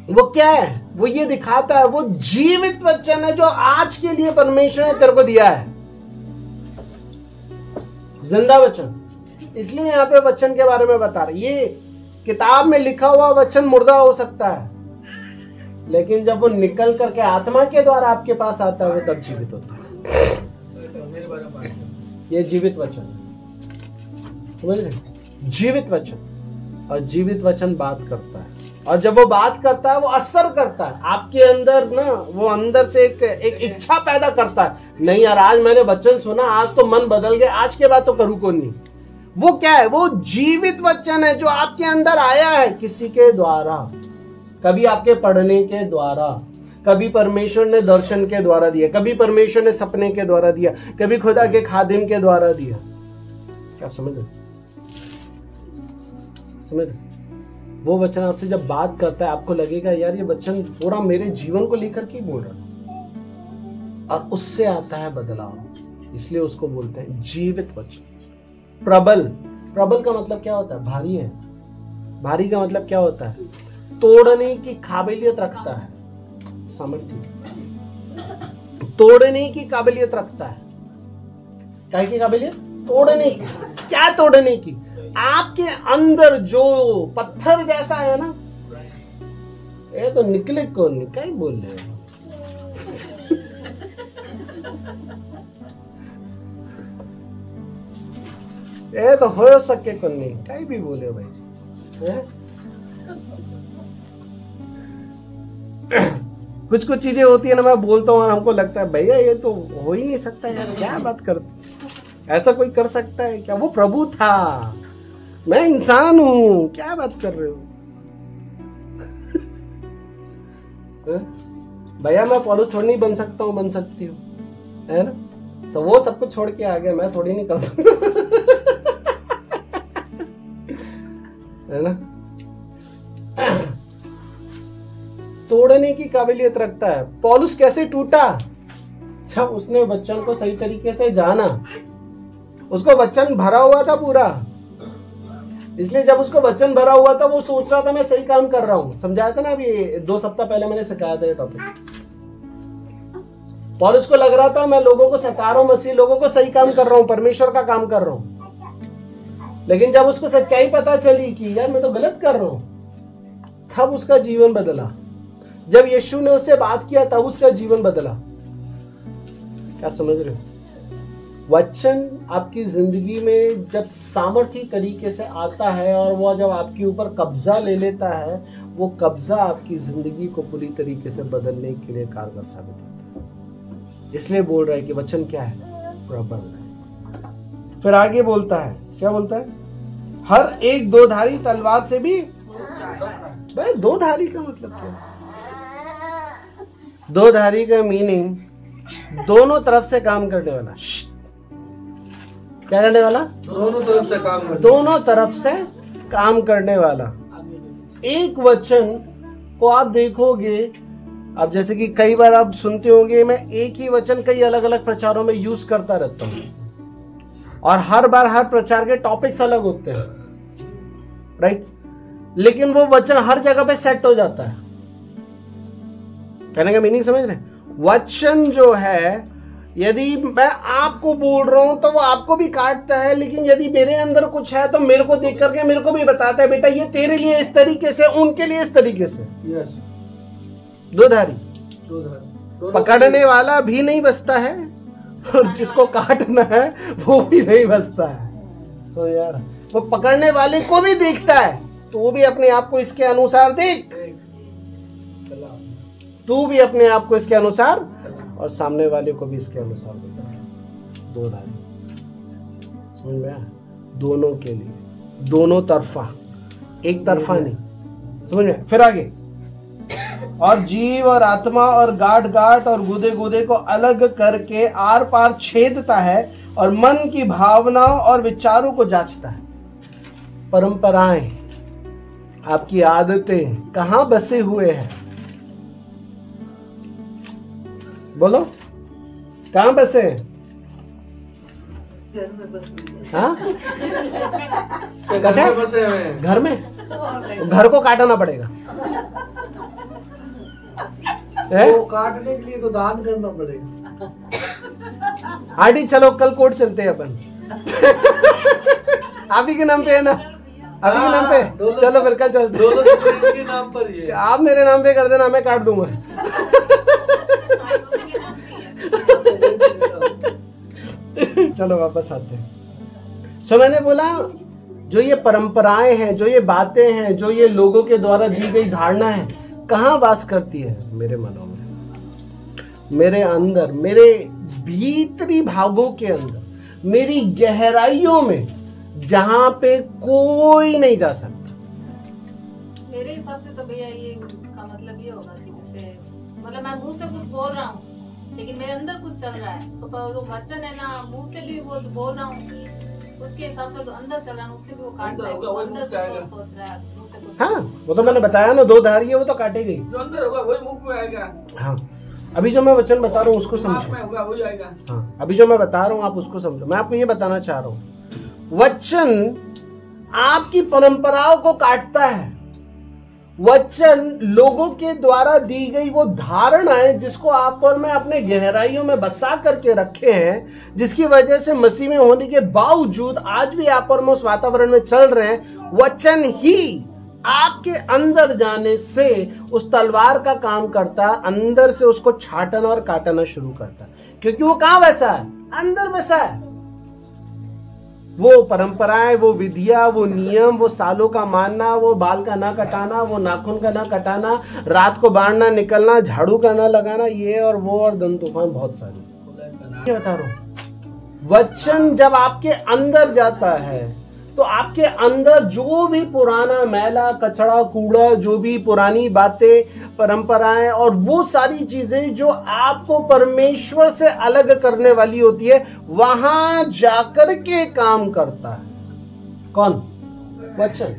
वो क्या है? वो ये दिखाता है, वो जीवित वचन है जो आज के लिए परमेश्वर ने तेरे को दिया है। जिंदा वचन। इसलिए यहाँ पे वचन के बारे में बता रहे। ये किताब में लिखा हुआ वचन मुर्दा हो सकता है, लेकिन जब वो निकल करके आत्मा के द्वारा आपके पास आता है वो तब जीवित होता है। ये जीवित वचन, समझ रहे? जीवित वचन। और जीवित वचन बात करता है, और जब वो बात करता है वो असर करता है आपके अंदर ना। वो अंदर से एक इच्छा पैदा करता है। नहीं यार आज मैंने वचन सुना, आज तो मन बदल गया, आज के बाद तो करूँ कौन नहीं। वो क्या है? वो जीवित वचन है जो आपके अंदर आया है किसी के द्वारा। कभी आपके पढ़ने के द्वारा, कभी परमेश्वर ने दर्शन के द्वारा दिया, कभी परमेश्वर ने सपने के द्वारा दिया, कभी खुदा के खादिम के द्वारा दिया। क्या आप समझ रहे? समझ रहे? वो वचन आपसे जब बात करता है आपको लगेगा यार ये वचन पूरा मेरे जीवन को लेकर के बोल रहा है, और उससे आता है बदलाव। इसलिए उसको बोलते हैं जीवित वचन। प्रबल। प्रबल का मतलब क्या होता है? भारी है। भारी का मतलब क्या होता है? तोड़ने की काबिलियत रखता है, सामर्थ्य। तोड़ने की काबिलियत रखता है। क्या की काबिलियत? तोड़ने की। क्या तोड़ने की? आपके अंदर जो पत्थर जैसा है ना, ये तो निकले कौन नहीं, क्या ही बोल रहे हो। ये तो हो सके कौन नहीं, क्या ही भी बोले हो भाई जी। कुछ कुछ चीजें होती है ना, मैं बोलता हूँ और हमको लगता है भैया ये तो हो ही नहीं सकता यार, क्या बात करते, ऐसा कोई कर सकता है क्या? वो प्रभु था, मैं इंसान हूं, क्या बात कर रहे हो? भैया मैं पॉलिस थोड़ी नहीं बन सकता हूँ, बन सकती हूँ, है ना। सब वो सब कुछ छोड़ के आ गया, मैं थोड़ी नहीं करता है ना। तोड़ने की काबिलियत रखता है। पौलुस कैसे टूटा? जब उसने वचन को सही तरीके से जाना, उसको वचन भरा हुआ था पूरा, इसलिए जब उसको वचन भरा हुआ था वो सोच रहा था मैं सही काम कर रहा हूं। समझाया था ना अभी 2 सप्ताह पहले मैंने सिखाया था ये टॉपिक। पौलुस को लग रहा था मैं लोगों को सता रहा हूं, मसीह लोगों को सही काम कर रहा हूं, परमेश्वर का काम कर रहा हूं। लेकिन जब उसको सच्चाई पता चली कि यार मैं तो गलत कर रहा हूं, तब उसका जीवन बदला। जब यीशु ने उससे बात किया तब उसका जीवन बदला। क्या आप समझ रहे हो? वचन आपकी जिंदगी में जब सामर्थी तरीके से आता है और वो जब आपके ऊपर कब्जा ले लेता है, वो कब्जा आपकी जिंदगी को पूरी तरीके से बदलने के लिए कारगर साबित होता है। इसलिए बोल रहा है कि वचन क्या है? प्रबल है। फिर आगे बोलता है, क्या बोलता है? हर एक दोधारी तलवार से भी। भाई दोधारी का मतलब क्या है? दोधारी का मीनिंग दोनों तरफ से काम करने वाला। क्या करने वाला? दोनों तरफ से काम करने, दोनों तरफ से काम करने वाला। एक वचन को आप देखोगे, अब जैसे कि कई बार आप सुनते होंगे, मैं एक ही वचन कई अलग अलग प्रचारों में यूज करता रहता हूं और हर बार हर प्रचार के टॉपिक्स अलग होते हैं, राइट। लेकिन वो वचन हर जगह पे सेट हो जाता है। कहने का मीनिंग समझ रहे? वचन जो है, यदि मैं आपको बोल रहा हूं तो वो आपको भी काटता है, लेकिन यदि मेरे अंदर कुछ है तो मेरे को देख करके मेरे को भी बताता है बेटा ये तेरे लिए इस तरीके से, उनके लिए इस तरीके से। यस, दोधारी। पकड़ने वाला भी नहीं बचता है और जिसको काटना है वो भी नहीं बचता है। तो यार वो पकड़ने वाले को भी देखता है, तो वो भी अपने आप को इसके अनुसार देख, तू भी अपने आप को इसके अनुसार और सामने वाले को भी इसके अनुसार देख। दो धारी, समझ में आया? दोनों के लिए, दोनों तरफा, एक तरफा नहीं। समझ में? फिर आगे, और जीव और आत्मा और गांठ गांठ और गुदे गुदे को अलग करके आर पार छेदता है और मन की भावनाओं और विचारों को जांचता है। परंपराएं, आपकी आदतें कहां बसे हुए हैं? बोलो, कहां बसे हैं? हाँ? घर में? घर को काटना पड़ेगा। वो काटने के लिए तो दान करना पड़ेगा। आंटी चलो कल कोर्ट चलते हैं अपन। आप ही के नाम पे है ना? आप ही के नाम पे? चलो फिर कल चलते। दोनों के नाम पर ही है। आप मेरे नाम पे कर देना, मैं काट दूंगा। चलो वापस आते हैं। सो मैंने बोला जो ये परंपराएं हैं, जो ये बातें हैं, जो ये लोगों के द्वारा दी गई धारणा है, कहाँ वास करती है? मेरे मनों में, मेरे अंदर, मेरे भीतरी भागों के अंदर, मेरी गहराइयों में, जहां पे कोई नहीं जा सकता। मेरे हिसाब से तो भैया ये इसका मतलब ये होगा कि जैसे मतलब मैं मुंह से कुछ बोल रहा हूँ लेकिन मेरे अंदर कुछ चल रहा है, तो जो वचन है ना, मुंह से भी वो बोल रहा हूँ उसके हिसाब से तो अंदर चल रहा है, उससे भी वो काट रहा है, वो अंदर कुछ और सोच रहा है, मुंह से कुछ। हाँ, वो तो मैंने बताया ना, दो धारी है, वो तो काटेगी। जो अंदर होगा वही मुख में आएगा। हाँ, अभी जो मैं वचन बता रहा हूँ उसको समझो। होगा वही आएगा। हाँ, अभी जो मैं बता रहा हूँ आप उसको समझो। मैं आपको ये बताना चाह रहा हूँ, वचन आपकी परंपराओं को काटता है। वचन लोगों के द्वारा दी गई वो धारणाएं जिसको आप और मैं अपने गहराइयों में बसा करके रखे हैं, जिसकी वजह से मसीह में होने के बावजूद आज भी आप और मैं उस वातावरण में चल रहे हैं, वचन ही आपके अंदर जाने से उस तलवार का काम करता है, अंदर से उसको छाटना और काटना शुरू करता है, क्योंकि वो कहां वैसा है, अंदर वैसा है। वो परंपराएं, वो विधियां, वो नियम, वो सालों का मानना, वो बाल का ना कटाना, वो नाखून का ना कटाना, रात को बाहर ना निकलना, झाड़ू का ना लगाना, ये और वो और दम तूफान बहुत सारी। ये बता रहा हूं, वचन जब आपके अंदर जाता है तो आपके अंदर जो भी पुराना मैला कचड़ा कूड़ा, जो भी पुरानी बातें, परंपराएं और वो सारी चीजें जो आपको परमेश्वर से अलग करने वाली होती है, वहां जाकर के काम करता है। कौन? वचन।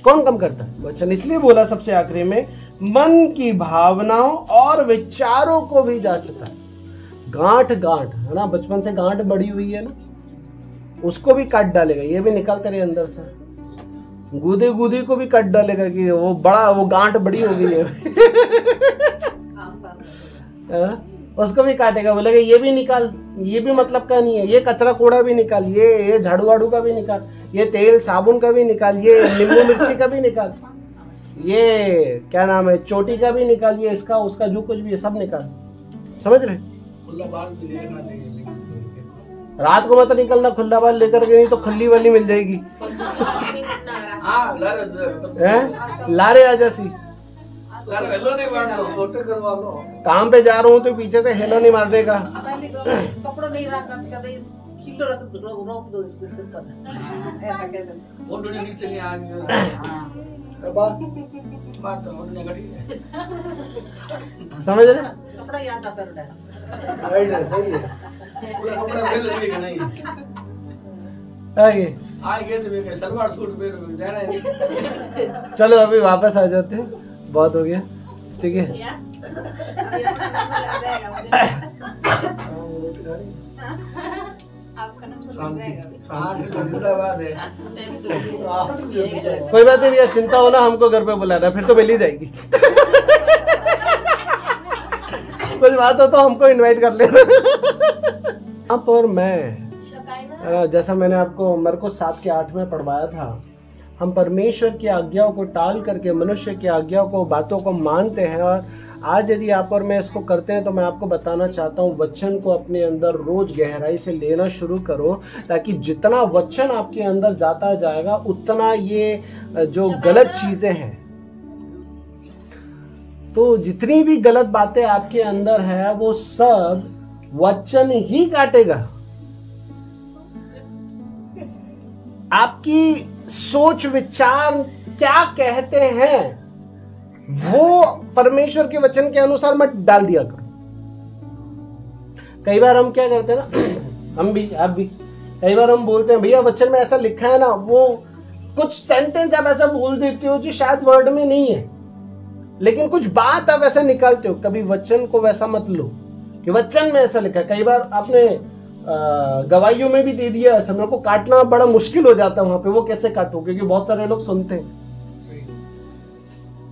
कौन काम करता है? वचन। इसलिए बोला सबसे आखिरी में, मन की भावनाओं और विचारों को भी जांचता है। गांठ है ना, बचपन से गांठ बड़ी हुई है ना, उसको भी काट डालेगा, ये भी निकाल तेरे अंदर से। गुदी को भी काट डालेगा कि वो बड़ा, वो गांठ बड़ी हो गई है उसको भी काटेगा, बोलेगा ये भी निकाल, ये भी मतलब का नहीं है, ये कचरा कूड़ा भी निकाल, ये झाड़ू वाड़ू का भी निकाल, ये तेल साबुन का भी निकाल, ये नींबू मिर्ची का भी निकाल, ये क्या नाम है चोटी का भी निकाल, ये इसका उसका जो कुछ भी है सब निकाल। समझ रहे? रात को मत निकलना खुला बाल लेकर के, नहीं तो खुली वाली मिल जाएगी लारे आ जैसी। काम पे जा रहा हूँ तो पीछे से हेलो नहीं मारने का। कपड़ों नहीं रखना, खिलो रोक दो इसके सिर पर, ऐसा कहते हैं। नीचे नहीं आएंगे। समझ रहे? कपड़ा याद आ कर सही है। आगे सलवार सूट चलो अभी वापस आ जाते हैं, बहुत हो गया, ठीक है। कोई बात नहीं भैया, चिंता हो ना, हमको घर पे बुलाना, फिर तो मिल ही जाएगी कुछ बात हो तो हमको इनवाइट कर लेना। आप और मैं, जैसा मैंने आपको मरकुस 7:8 में पढ़वाया था, हम परमेश्वर की आज्ञाओं को टाल करके मनुष्य की आज्ञाओं को, बातों को मानते हैं। और आज यदि आप और मैं इसको करते हैं तो मैं आपको बताना चाहता हूँ, वचन को अपने अंदर रोज गहराई से लेना शुरू करो, ताकि जितना वचन आपके अंदर जाता जाएगा उतना ये जो गलत चीजें हैं, तो जितनी भी गलत बातें आपके अंदर है वो सब वचन ही काटेगा। आपकी सोच विचार क्या कहते हैं वो परमेश्वर के वचन के अनुसार मत डाल दिया करो। कई बार हम क्या करते हैं ना, हम भी आप भी कई बार हम बोलते हैं भैया वचन में ऐसा लिखा है ना, वो कुछ सेंटेंस आप ऐसा बोल देते हो जो शायद वर्ड में नहीं है, लेकिन कुछ बात आप ऐसा निकालते हो। कभी वचन को वैसा मत लो कि वचन में ऐसा लिखा है। कई बार आपने गवाहियों में भी दे दिया ऐसा, मेरे को काटना बड़ा मुश्किल हो जाता है वहां पे, वो कैसे काटो, क्योंकि बहुत सारे लोग सुनते हैं।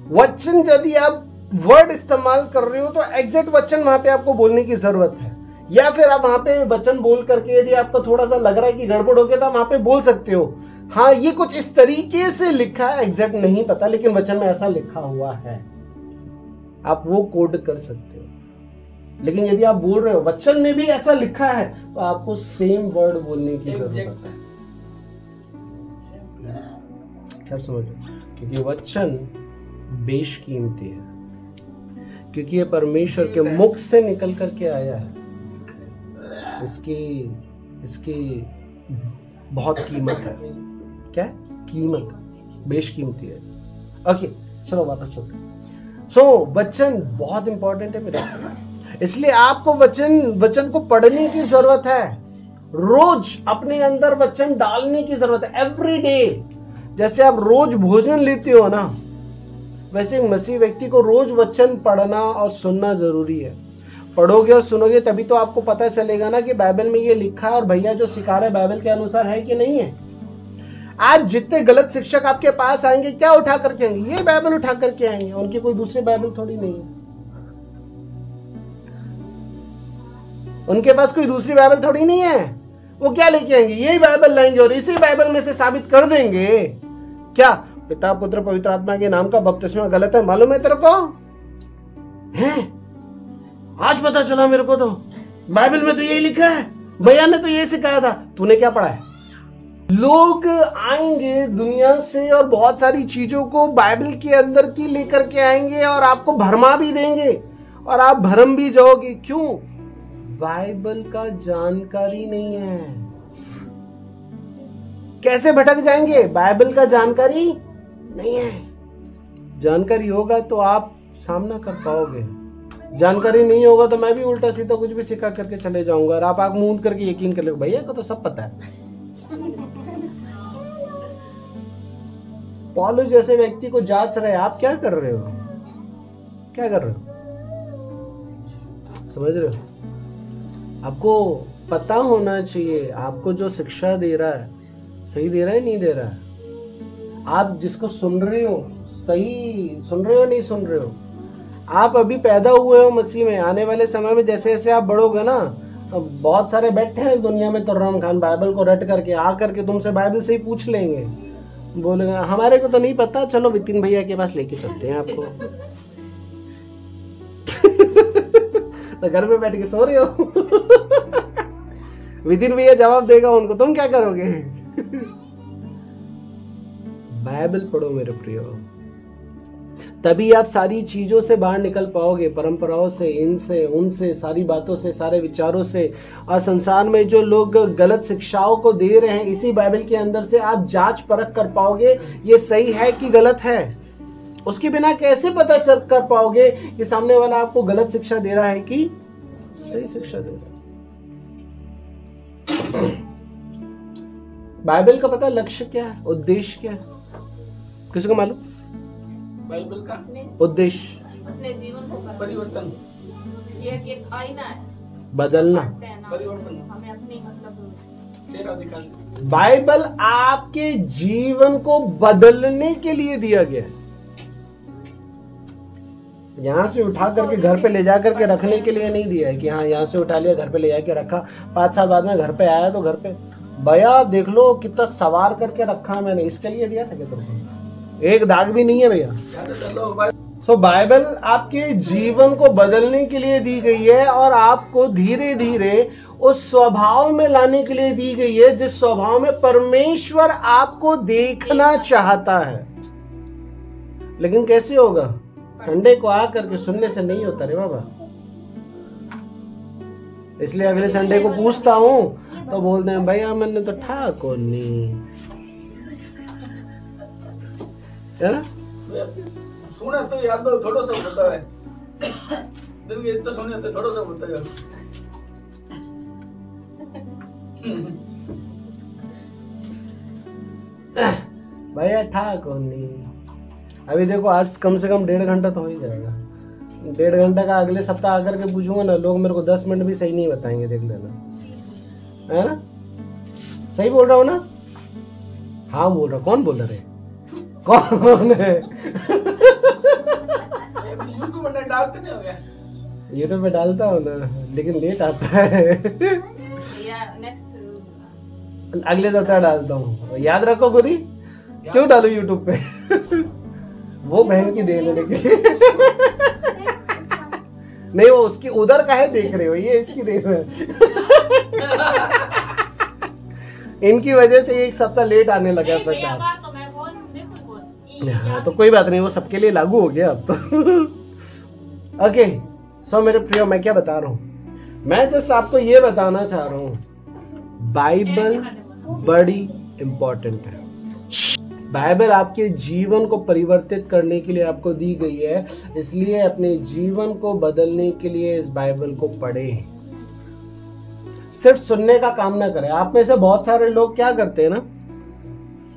वचन यदि आप वर्ड इस्तेमाल कर रहे हो तो एग्जैक्ट वचन वहां पे आपको बोलने की जरूरत है, या फिर आप वहां पे वचन बोल करके यदि आपको थोड़ा सा लग रहा है कि गड़बड़ हो गया तो आप वहां पे बोल सकते हो, हाँ ये कुछ इस तरीके से लिखा है, एग्जैक्ट नहीं पता लेकिन वचन में ऐसा लिखा हुआ है, आप वो कोड कर सकते हो। लेकिन यदि आप बोल रहे हो वचन में भी ऐसा लिखा है तो आपको सेम वर्ड बोलने की जरूरत है। क्या समझ? क्योंकि वचन बेशकीमती है, क्योंकि ये परमेश्वर के मुख से निकल करके आया है। इसकी बहुत कीमत है। क्या कीमत? बेशकीमती है। ओके चलो वापस चलते। वचन बहुत इंपॉर्टेंट है मेरे, इसलिए आपको वचन को पढ़ने की जरूरत है, रोज अपने अंदर वचन डालने की जरूरत है। एवरी डे, जैसे आप रोज भोजन लेते हो ना, वैसे मसीह व्यक्ति को रोज वचन पढ़ना और सुनना जरूरी है। पढ़ोगे और सुनोगे तभी तो आपको पता चलेगा ना कि बाइबल में ये लिखा है और भैया जो सिखा रहे बाइबल के अनुसार है कि नहीं है। आज जितने गलत शिक्षक आपके पास आएंगे, क्या उठा करके आएंगे? ये बाइबल उठा करके आएंगे, उनकी कोई दूसरी बाइबल थोड़ी नहीं है, उनके पास कोई दूसरी बाइबल थोड़ी नहीं है। वो क्या लेके आएंगे? यही बाइबल लाएंगे और इसी बाइबल में से साबित कर देंगे क्या पिता पुत्र पवित्र आत्मा के नाम का बपतिस्मा गलत है, मालूम है तेरे को? है आज पता चला मेरे को, तो बाइबल में तो यही लिखा है, भैया ने तो यही सिखाया था। तूने क्या पढ़ा है? लोग आएंगे दुनिया से और बहुत सारी चीजों को बाइबल के अंदर की लेकर के आएंगे और आपको भरमा भी देंगे और आप भरम भी जाओगे। क्यों? बाइबल का जानकारी नहीं है। कैसे भटक जाएंगे? बाइबल का जानकारी नहीं है। जानकारी होगा तो आप सामना कर पाओगे, जानकारी नहीं होगा तो मैं भी उल्टा सीधा कुछ भी सिखा करके चले जाऊंगा और आप आंख मूंद करके यकीन कर लोगे भैया को तो सब पता है। पौलुस जैसे व्यक्ति को जांच रहे, आप क्या कर रहे हो? क्या कर रहे हो? समझ रहे हो? आपको पता होना चाहिए आपको जो शिक्षा दे रहा है सही दे रहा है नहीं दे रहा है। आप जिसको सुन रहे हो सही सुन रहे हो नहीं सुन रहे हो। आप अभी पैदा हुए हो मसीह में, आने वाले समय में जैसे जैसे आप बढ़ोगे ना, बहुत सारे बैठे हैं दुनिया में तुर्रम खान बाइबल को रट करके आ करके तुमसे बाइबल से ही पूछ लेंगे, बोलेंगे हमारे को तो नहीं पता, चलो वितिन भैया के पास लेके चलते हैं आपको। तो घर में बैठ के सो रहे हो। वितिन भैया जवाब देगा उनको, तुम क्या करोगे? बाइबल पढ़ो मेरे प्रियो, तभी आप सारी चीजों से बाहर निकल पाओगे, परंपराओं से, इनसे उनसे, सारी बातों से, सारे विचारों से। और संसार में जो लोग गलत शिक्षाओं को दे रहे हैं, इसी बाइबल के अंदर से आप जांच परख कर पाओगे ये सही है कि गलत है। उसके बिना कैसे पता चल कर पाओगे कि सामने वाला आपको गलत शिक्षा दे रहा है कि सही शिक्षा दे रहा है। बाइबल का पता लक्ष्य क्या है, उद्देश्य क्या है? किसी को मालूम? बाइबल का उद्देश्य अपने जीवन को परिवर्तन, ये एक आईना है, बदलना, परिवर्तन, हमें अपनी मतलब चेहरा दिखाना। बाइबल आपके जीवन को बदलने के लिए दिया गया है। यहाँ से उठा करके घर पे ले जा करके रखने के लिए नहीं दिया है कि हाँ यहाँ से उठा लिया घर पे ले जाके रखा, 5 साल बाद में घर पे आया तो घर पे भैया देख लो कितना सवार करके रखा मैंने, इसके लिए दिया था क्या तुमको? एक दाग भी नहीं है भैया। सो बाइबल आपके जीवन को बदलने के लिए दी गई है और आपको धीरे धीरे उस स्वभाव में लाने के लिए दी गई है जिस स्वभाव में परमेश्वर आपको देखना चाहता है। लेकिन कैसे होगा? संडे को आकर के सुनने से नहीं होता रे बाबा। इसलिए अगले संडे को पूछता हूं तो बोलते हैं भैया मैंने तो ठाकुर नहीं है ना। सुना तो याद दो थोड़ा सा होता है, दिल के इतना सुने तो थोड़ा सा होता है। भैया ठाकुर नहीं। अभी देखो आज कम से कम 1.5 घंटा तो हो ही जाएगा। 1.5 घंटा का अगले सप्ताह आकर के पूछूंगा ना, लोग मेरे को 10 मिनट भी सही नहीं बताएंगे, देख लेना, है ना? सही बोल रहा हूँ ना? हाँ बोल रहा। कौन बोल रहा है? कौन है? यूट्यूब में डालते नहीं हो गया? यूट्यूब पे डालता हूँ ना, लेकिन लेट आता है। नेक्स्ट अगले सप्ताह डालता हूँ, याद रखो खुद ही। क्यों डालू यूट्यूब पे? वो बहन की देन है, लेकिन नहीं वो उसकी उधर का है, देख रहे हो, ये इसकी देन है। इनकी वजह से 1 सप्ताह लेट आने लगा प्रचार। तो मैं बोल बिल्कुल हाँ तो कोई बात नहीं, वो सबके लिए लागू हो गया अब तो। ओके सो मेरे प्रियो, मैं क्या बता रहा हूँ? मैं जस्ट आपको ये बताना चाह रहा हूँ, बाइबल बड़ी इंपॉर्टेंट है। बाइबल आपके जीवन को परिवर्तित करने के लिए आपको दी गई है, इसलिए अपने जीवन को बदलने के लिए इस बाइबल को पढ़ें। सिर्फ सुनने का काम ना करें। आप में से बहुत सारे लोग क्या करते हैं ना,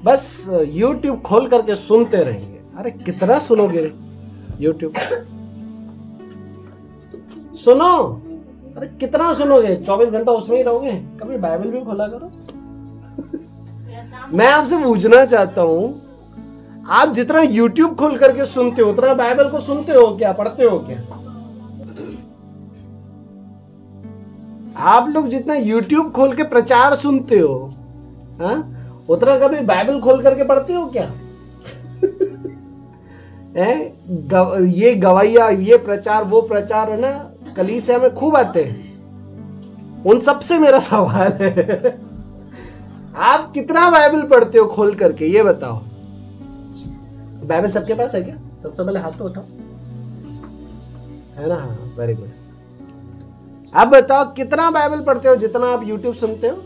बस YouTube खोल करके सुनते रहेंगे। अरे कितना सुनोगे YouTube? सुनो, अरे कितना सुनोगे? 24 घंटा उसमें ही रहोगे? कभी बाइबल भी खोला करो। मैं आपसे पूछना चाहता हूं, आप जितना YouTube खोल करके सुनते हो उतना बाइबल को सुनते हो क्या, पढ़ते हो क्या? आप लोग जितना YouTube खोल के प्रचार सुनते हो, हाँ, उतना कभी बाइबल खोल करके पढ़ते हो क्या? ये गवैया, ये प्रचार, वो प्रचार है ना, कलीसिया में खूब आते हैं। उन सब से मेरा सवाल है, आप कितना बाइबल पढ़ते हो खोल करके, ये बताओ। बाइबल सबके पास है क्या? सबसे पहले हाथ तो उठाओ, है ना? हाँ, वेरी गुड। आप बताओ कितना बाइबल पढ़ते हो जितना आप यूट्यूब सुनते हो?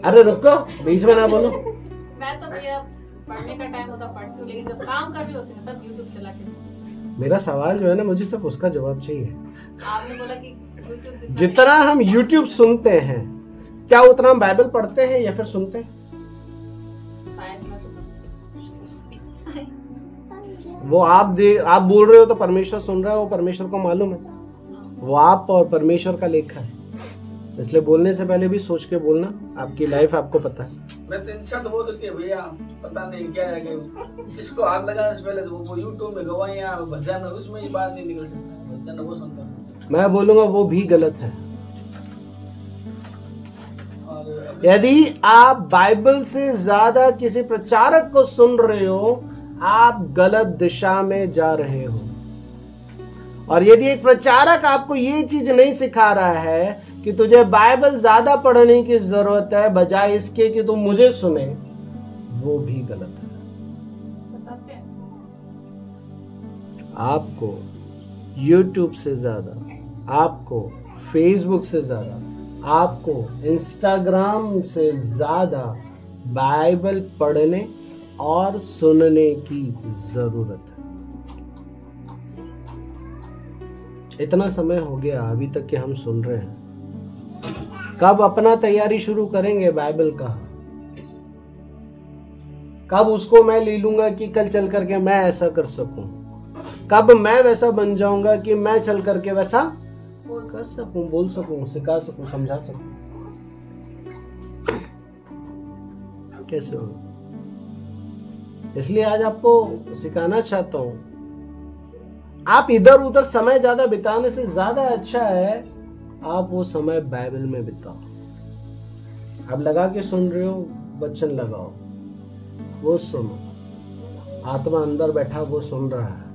अरे रुको, बीच में ना बोलो। मैं तो भैया पढ़ने का टाइम होता पढ़ती हूँ, लेकिन जब काम कर रही होती हूँ तब यूट्यूब चला के सुनती। मेरा सवाल जो है ना, मुझे सिर्फ उसका जवाब चाहिए। आपने बोला कि यूट्यूब जितना हम यूट्यूब सुनते हैं, क्या उतना हम बाइबल पढ़ते हैं या फिर सुनते हैं? शायद मैं तो वो आप बोल रहे हो तो परमेश्वर सुन रहा है, वो परमेश्वर को मालूम है। वो आप और परमेश्वर का लेखा है, इसलिए बोलने से पहले भी सोच के बोलना। आपकी लाइफ आपको पता है। मैं तो इंसान तो बहुत होती है भैया, पता नहीं क्या है कि इसको हाथ लगाने से पहले वो यूट्यूब में गवाइयाँ भजन, उसमें ही बात नहीं निकल सकता। भजन वो सुनता हूँ, मैं बोलूंगा वो भी गलत है। यदि आप बाइबल से ज्यादा किसी प्रचारक को सुन रहे हो, आप गलत दिशा में जा रहे हो। और यदि एक प्रचारक आपको ये चीज नहीं सिखा रहा है कि तुझे बाइबल ज्यादा पढ़ने की जरूरत है बजाय इसके कि तुम मुझे सुने, वो भी गलत है। बताते हैं। आपको YouTube से ज्यादा, आपको Facebook से ज्यादा, आपको Instagram से ज्यादा बाइबल पढ़ने और सुनने की जरूरत है। इतना समय हो गया अभी तक कि हम सुन रहे हैं। कब अपना तैयारी शुरू करेंगे बाइबल का? कब उसको मैं ले लूंगा कि कल चल करके मैं ऐसा कर सकूं? कब मैं वैसा बन जाऊंगा कि मैं चल करके वैसा कर सकूं, बोल सकूं, सिखा सकूं, समझा सकूं? कैसे होगा? इसलिए आज आपको सिखाना चाहता हूं, आप इधर उधर समय ज्यादा बिताने से ज्यादा अच्छा है आप वो समय बाइबल में बिताओ। आप लगा के सुन रहे हो, वचन लगाओ, वो सुनो। आत्मा अंदर बैठा वो सुन रहा है,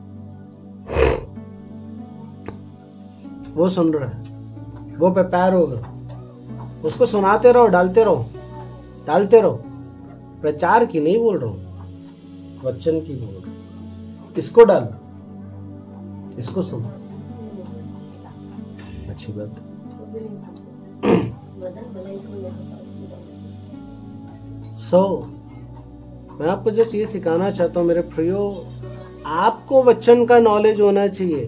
वो सुन रहा है, वो प्रिपेयर होगा। उसको सुनाते रहो, डालते रहो, डालते रहो। प्रचार की नहीं बोल रहा हूं, वचन की बोल रहा हूं। इसको डालो, इसको सुनो, अच्छी बात। मैं आपको जस्ट ये सिखाना चाहता हूं मेरे प्रियो, आपको वचन का नॉलेज होना चाहिए,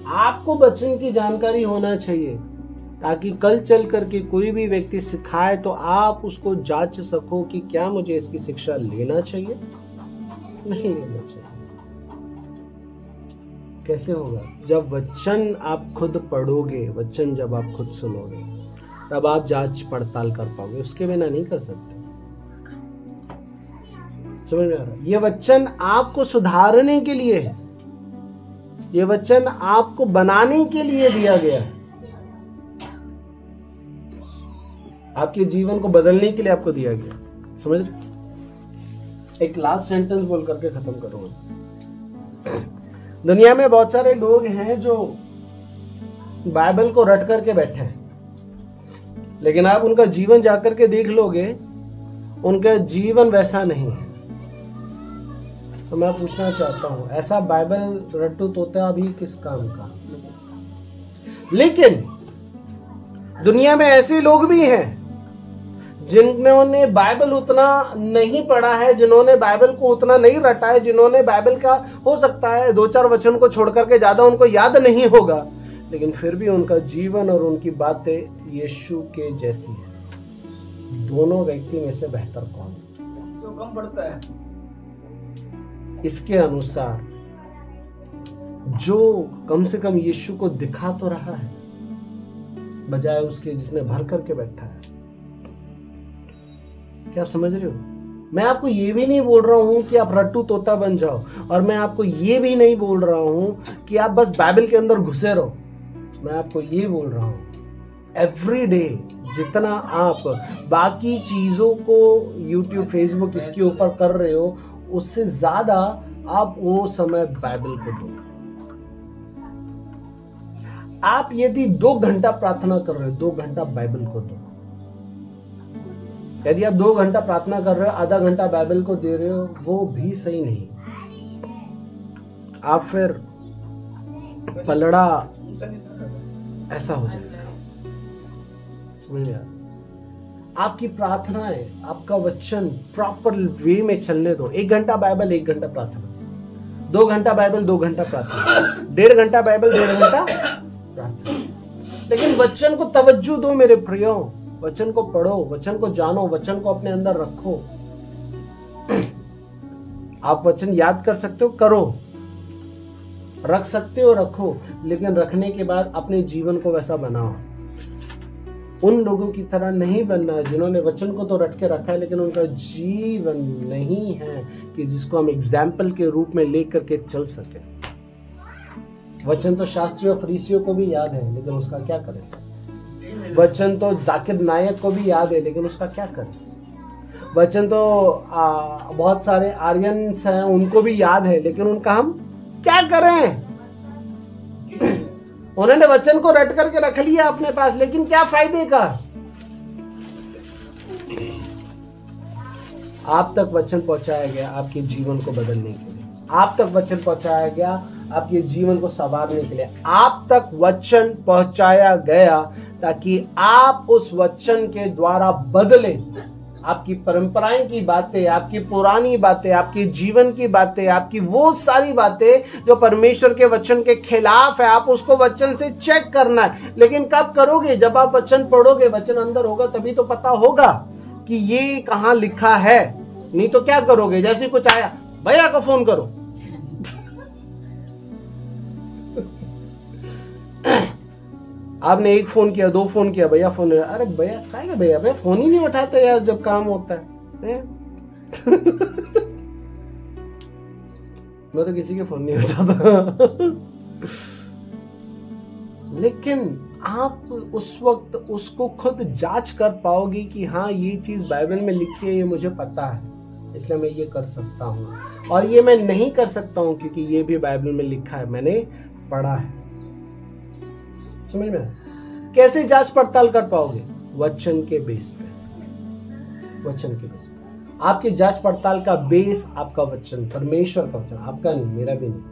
आपको वचन की जानकारी होना चाहिए, ताकि कल चल करके कोई भी व्यक्ति सिखाए तो आप उसको जांच सको कि क्या मुझे इसकी शिक्षा लेना चाहिए, नहीं लेना चाहिए। कैसे होगा? जब वचन आप खुद पढ़ोगे, वचन जब आप खुद सुनोगे, तब आप जांच पड़ताल कर पाओगे। उसके बिना नहीं कर सकते। समझ में आ रहा है? ये वचन आपको सुधारने के लिए है, ये वचन आपको बनाने के लिए दिया गया है, आपके जीवन को बदलने के लिए आपको दिया गया। समझ रहे? एक लास्ट सेंटेंस बोल करके खत्म करूंगा। दुनिया में बहुत सारे लोग हैं जो बाइबल को रट करके बैठे हैं, लेकिन आप उनका जीवन जाकर के देख लोगे, उनका जीवन वैसा नहीं है। तो मैं पूछना चाहता हूं, ऐसा बाइबल रट्टू तोता भी किस काम का? लेकिन दुनिया में ऐसे लोग भी हैं जिन्होंने बाइबल उतना नहीं पढ़ा है, जिन्होंने बाइबल को उतना नहीं रटा है, जिन्होंने बाइबल का हो सकता है 2-4 वचन को छोड़ करके ज्यादा उनको याद नहीं होगा, लेकिन फिर भी उनका जीवन और उनकी बातें यीशु के जैसी है। दोनों व्यक्ति में से बेहतर कौन है? जो कम पढ़ता है। इसके अनुसार जो कम से कम यीशु को दिखा तो रहा है, बजाय उसके जिसने भर करके बैठा है। क्या आप समझ रहे हो? मैं आपको ये भी नहीं बोल रहा हूं कि आप रट्टू तोता बन जाओ, और मैं आपको ये भी नहीं बोल रहा हूं कि आप बस बाइबल के अंदर घुसे रहो। मैं आपको ये बोल रहा हूं, एवरी डे जितना आप बाकी चीज़ों को YouTube, Facebook इसके ऊपर कर रहे हो, उससे ज़्यादा आप वो समय बाइबल को दो। आप यदि 2 घंटा प्रार्थना कर रहे हो, 2 घंटा बाइबल को दो। यदि आप 2 घंटा प्रार्थना कर रहे हो, आधा घंटा बाइबल को दे रहे हो, वो भी सही नहीं। आप फिर पलड़ा ऐसा हो जाएगा। समझ गया? आपकी प्रार्थनाएं, आपका वचन प्रॉपर वे में चलने दो। 1 घंटा बाइबल, 1 घंटा प्रार्थना, 2 घंटा बाइबल, 2 घंटा प्रार्थना, 1.5 घंटा बाइबल, 1.5 घंटा प्रार्थना। लेकिन वचन को तवज्जो दो मेरे प्रियो, वचन को पढ़ो, वचन को जानो, वचन को अपने अंदर रखो। आप वचन याद कर सकते हो, करो, रख सकते हो, रखो, लेकिन रखने के बाद अपने जीवन को वैसा बनाओ। उन लोगों की तरह नहीं बनना है जिन्होंने वचन को तो रट के रखा है, लेकिन उनका जीवन नहीं है कि जिसको हम एग्जाम्पल के रूप में लेकर के चल सके। वचन तो शास्त्रियों फरीसियों को भी याद है, लेकिन उसका क्या करें? वचन तो जाकिर नायक को भी याद है, लेकिन उसका क्या करें? वचन तो बहुत सारे आर्यंस हैं, उनको भी याद है, लेकिन उनका हम क्या करें? उन्होंने वचन को रट करके रख लिया अपने पास, लेकिन क्या फायदे का? आप तक वचन पहुंचाया गया आपके जीवन को बदलने के लिए। आप तक वचन पहुंचाया गया आपके जीवन को संवारने के लिए। आप तक वचन पहुंचाया गया ताकि आप उस वचन के द्वारा बदले। आपकी परंपराएं की बातें, आपकी पुरानी बातें, आपके जीवन की बातें, आपकी वो सारी बातें जो परमेश्वर के वचन के खिलाफ है, आप उसको वचन से चेक करना है। लेकिन कब करोगे? जब आप वचन पढ़ोगे, वचन अंदर होगा, तभी तो पता होगा कि ये कहाँ लिखा है। नहीं तो क्या करोगे? जैसे कुछ आया, भैया को फोन करो। आपने 1 फोन किया, 2 फोन किया, भैया फोन, अरे भैया क्या भैया, भैया फोन ही नहीं उठाते यार जब काम होता है। मैं तो किसी के फोन नहीं उठाता। लेकिन आप उस वक्त उसको खुद जांच कर पाओगे कि हाँ, ये चीज बाइबल में लिखी है, ये मुझे पता है, इसलिए मैं ये कर सकता हूँ, और ये मैं नहीं कर सकता हूँ क्योंकि ये भी बाइबल में लिखा है, मैंने पढ़ा है। समझ में? कैसे जांच पड़ताल कर पाओगे? वचन के बेस पे। वचन के बेस पे आपकी जांच पड़ताल का बेस आपका वचन, परमेश्वर का वचन, आपका नहीं, मेरा भी नहीं।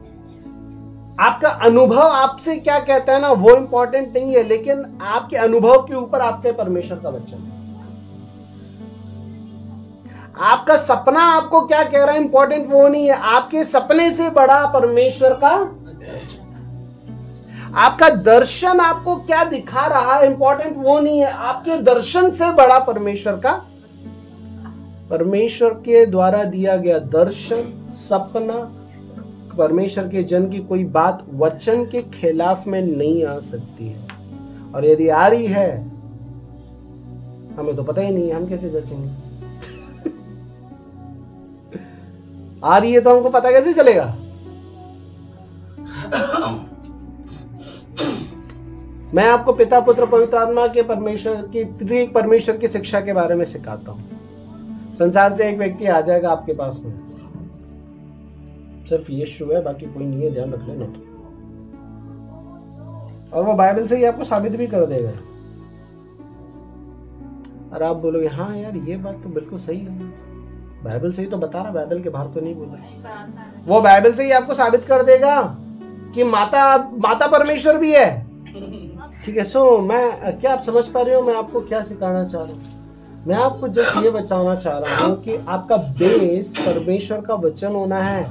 आपका अनुभव आपसे क्या कहता है ना, वो इंपॉर्टेंट नहीं है, लेकिन आपके अनुभव के ऊपर आपके परमेश्वर का वचन है। आपका सपना आपको क्या कह रहा है, इंपॉर्टेंट वो नहीं है, आपके सपने से बड़ा परमेश्वर का। आपका दर्शन आपको क्या दिखा रहा है, इंपॉर्टेंट वो नहीं है, आपके दर्शन से बड़ा परमेश्वर का। परमेश्वर के द्वारा दिया गया दर्शन, सपना, परमेश्वर के जन की कोई बात वचन के खिलाफ में नहीं आ सकती है। और यदि आ रही है, हमें तो पता ही नहीं है, हम कैसे जचेंगे? आ रही है तो हमको पता कैसे चलेगा? मैं आपको पिता, पुत्र, पवित्र आत्मा के परमेश्वर की शिक्षा के बारे में सिखाता हूं। संसार से एक व्यक्ति आ जाएगा आपके पास में, सिर्फ यीशु है, बाकी कोई नहीं है, ध्यान रख लेना। और वो बाइबल से ही आपको साबित भी कर देगा। और आप बोलोगे हाँ यार, ये बात तो बिल्कुल सही है, बाइबल से ही तो बता रहा, बाइबल के बाहर तो नहीं बोल रहा। वो बाइबल से ही आपको साबित कर देगा कि माता परमेश्वर भी है। ठीक है, सो मैं क्या आप समझ पा रहे हो मैं आपको क्या सिखाना चाह रहा हूँ? मैं आपको जस्ट ये बताना चाह रहा हूँ कि आपका बेस परमेश्वर का वचन होना है,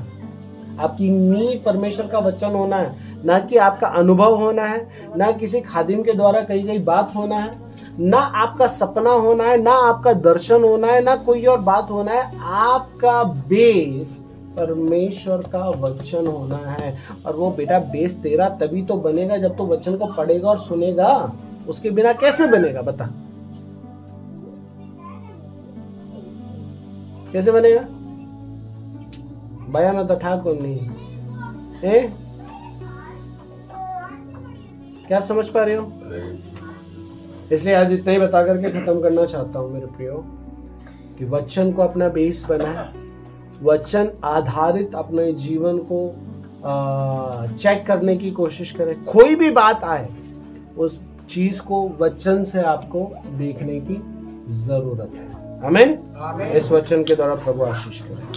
आपकी नींव परमेश्वर का वचन होना है, ना कि आपका अनुभव होना है, ना किसी खादिम के द्वारा कही गई बात होना है, ना आपका सपना होना है, ना आपका दर्शन होना है, ना कोई और बात होना है। आपका बेस परमेश्वर का वचन होना है। और वो बेटा बेस तेरा तभी तो बनेगा जब तो वचन को पढ़ेगा और सुनेगा, उसके बिना कैसे बनेगा बता? कैसे बनेगा? भैया मैं तो ठाकुर नहीं है। क्या आप समझ पा रहे हो? इसलिए आज इतना ही बता करके खत्म करना चाहता हूँ मेरे प्रियो, कि वचन को अपना बेस बनाए, वचन आधारित अपने जीवन को चेक करने की कोशिश करें। कोई भी बात आए उस चीज को वचन से आपको देखने की जरूरत है। आमीन। इस वचन के द्वारा प्रभु आशीष करें।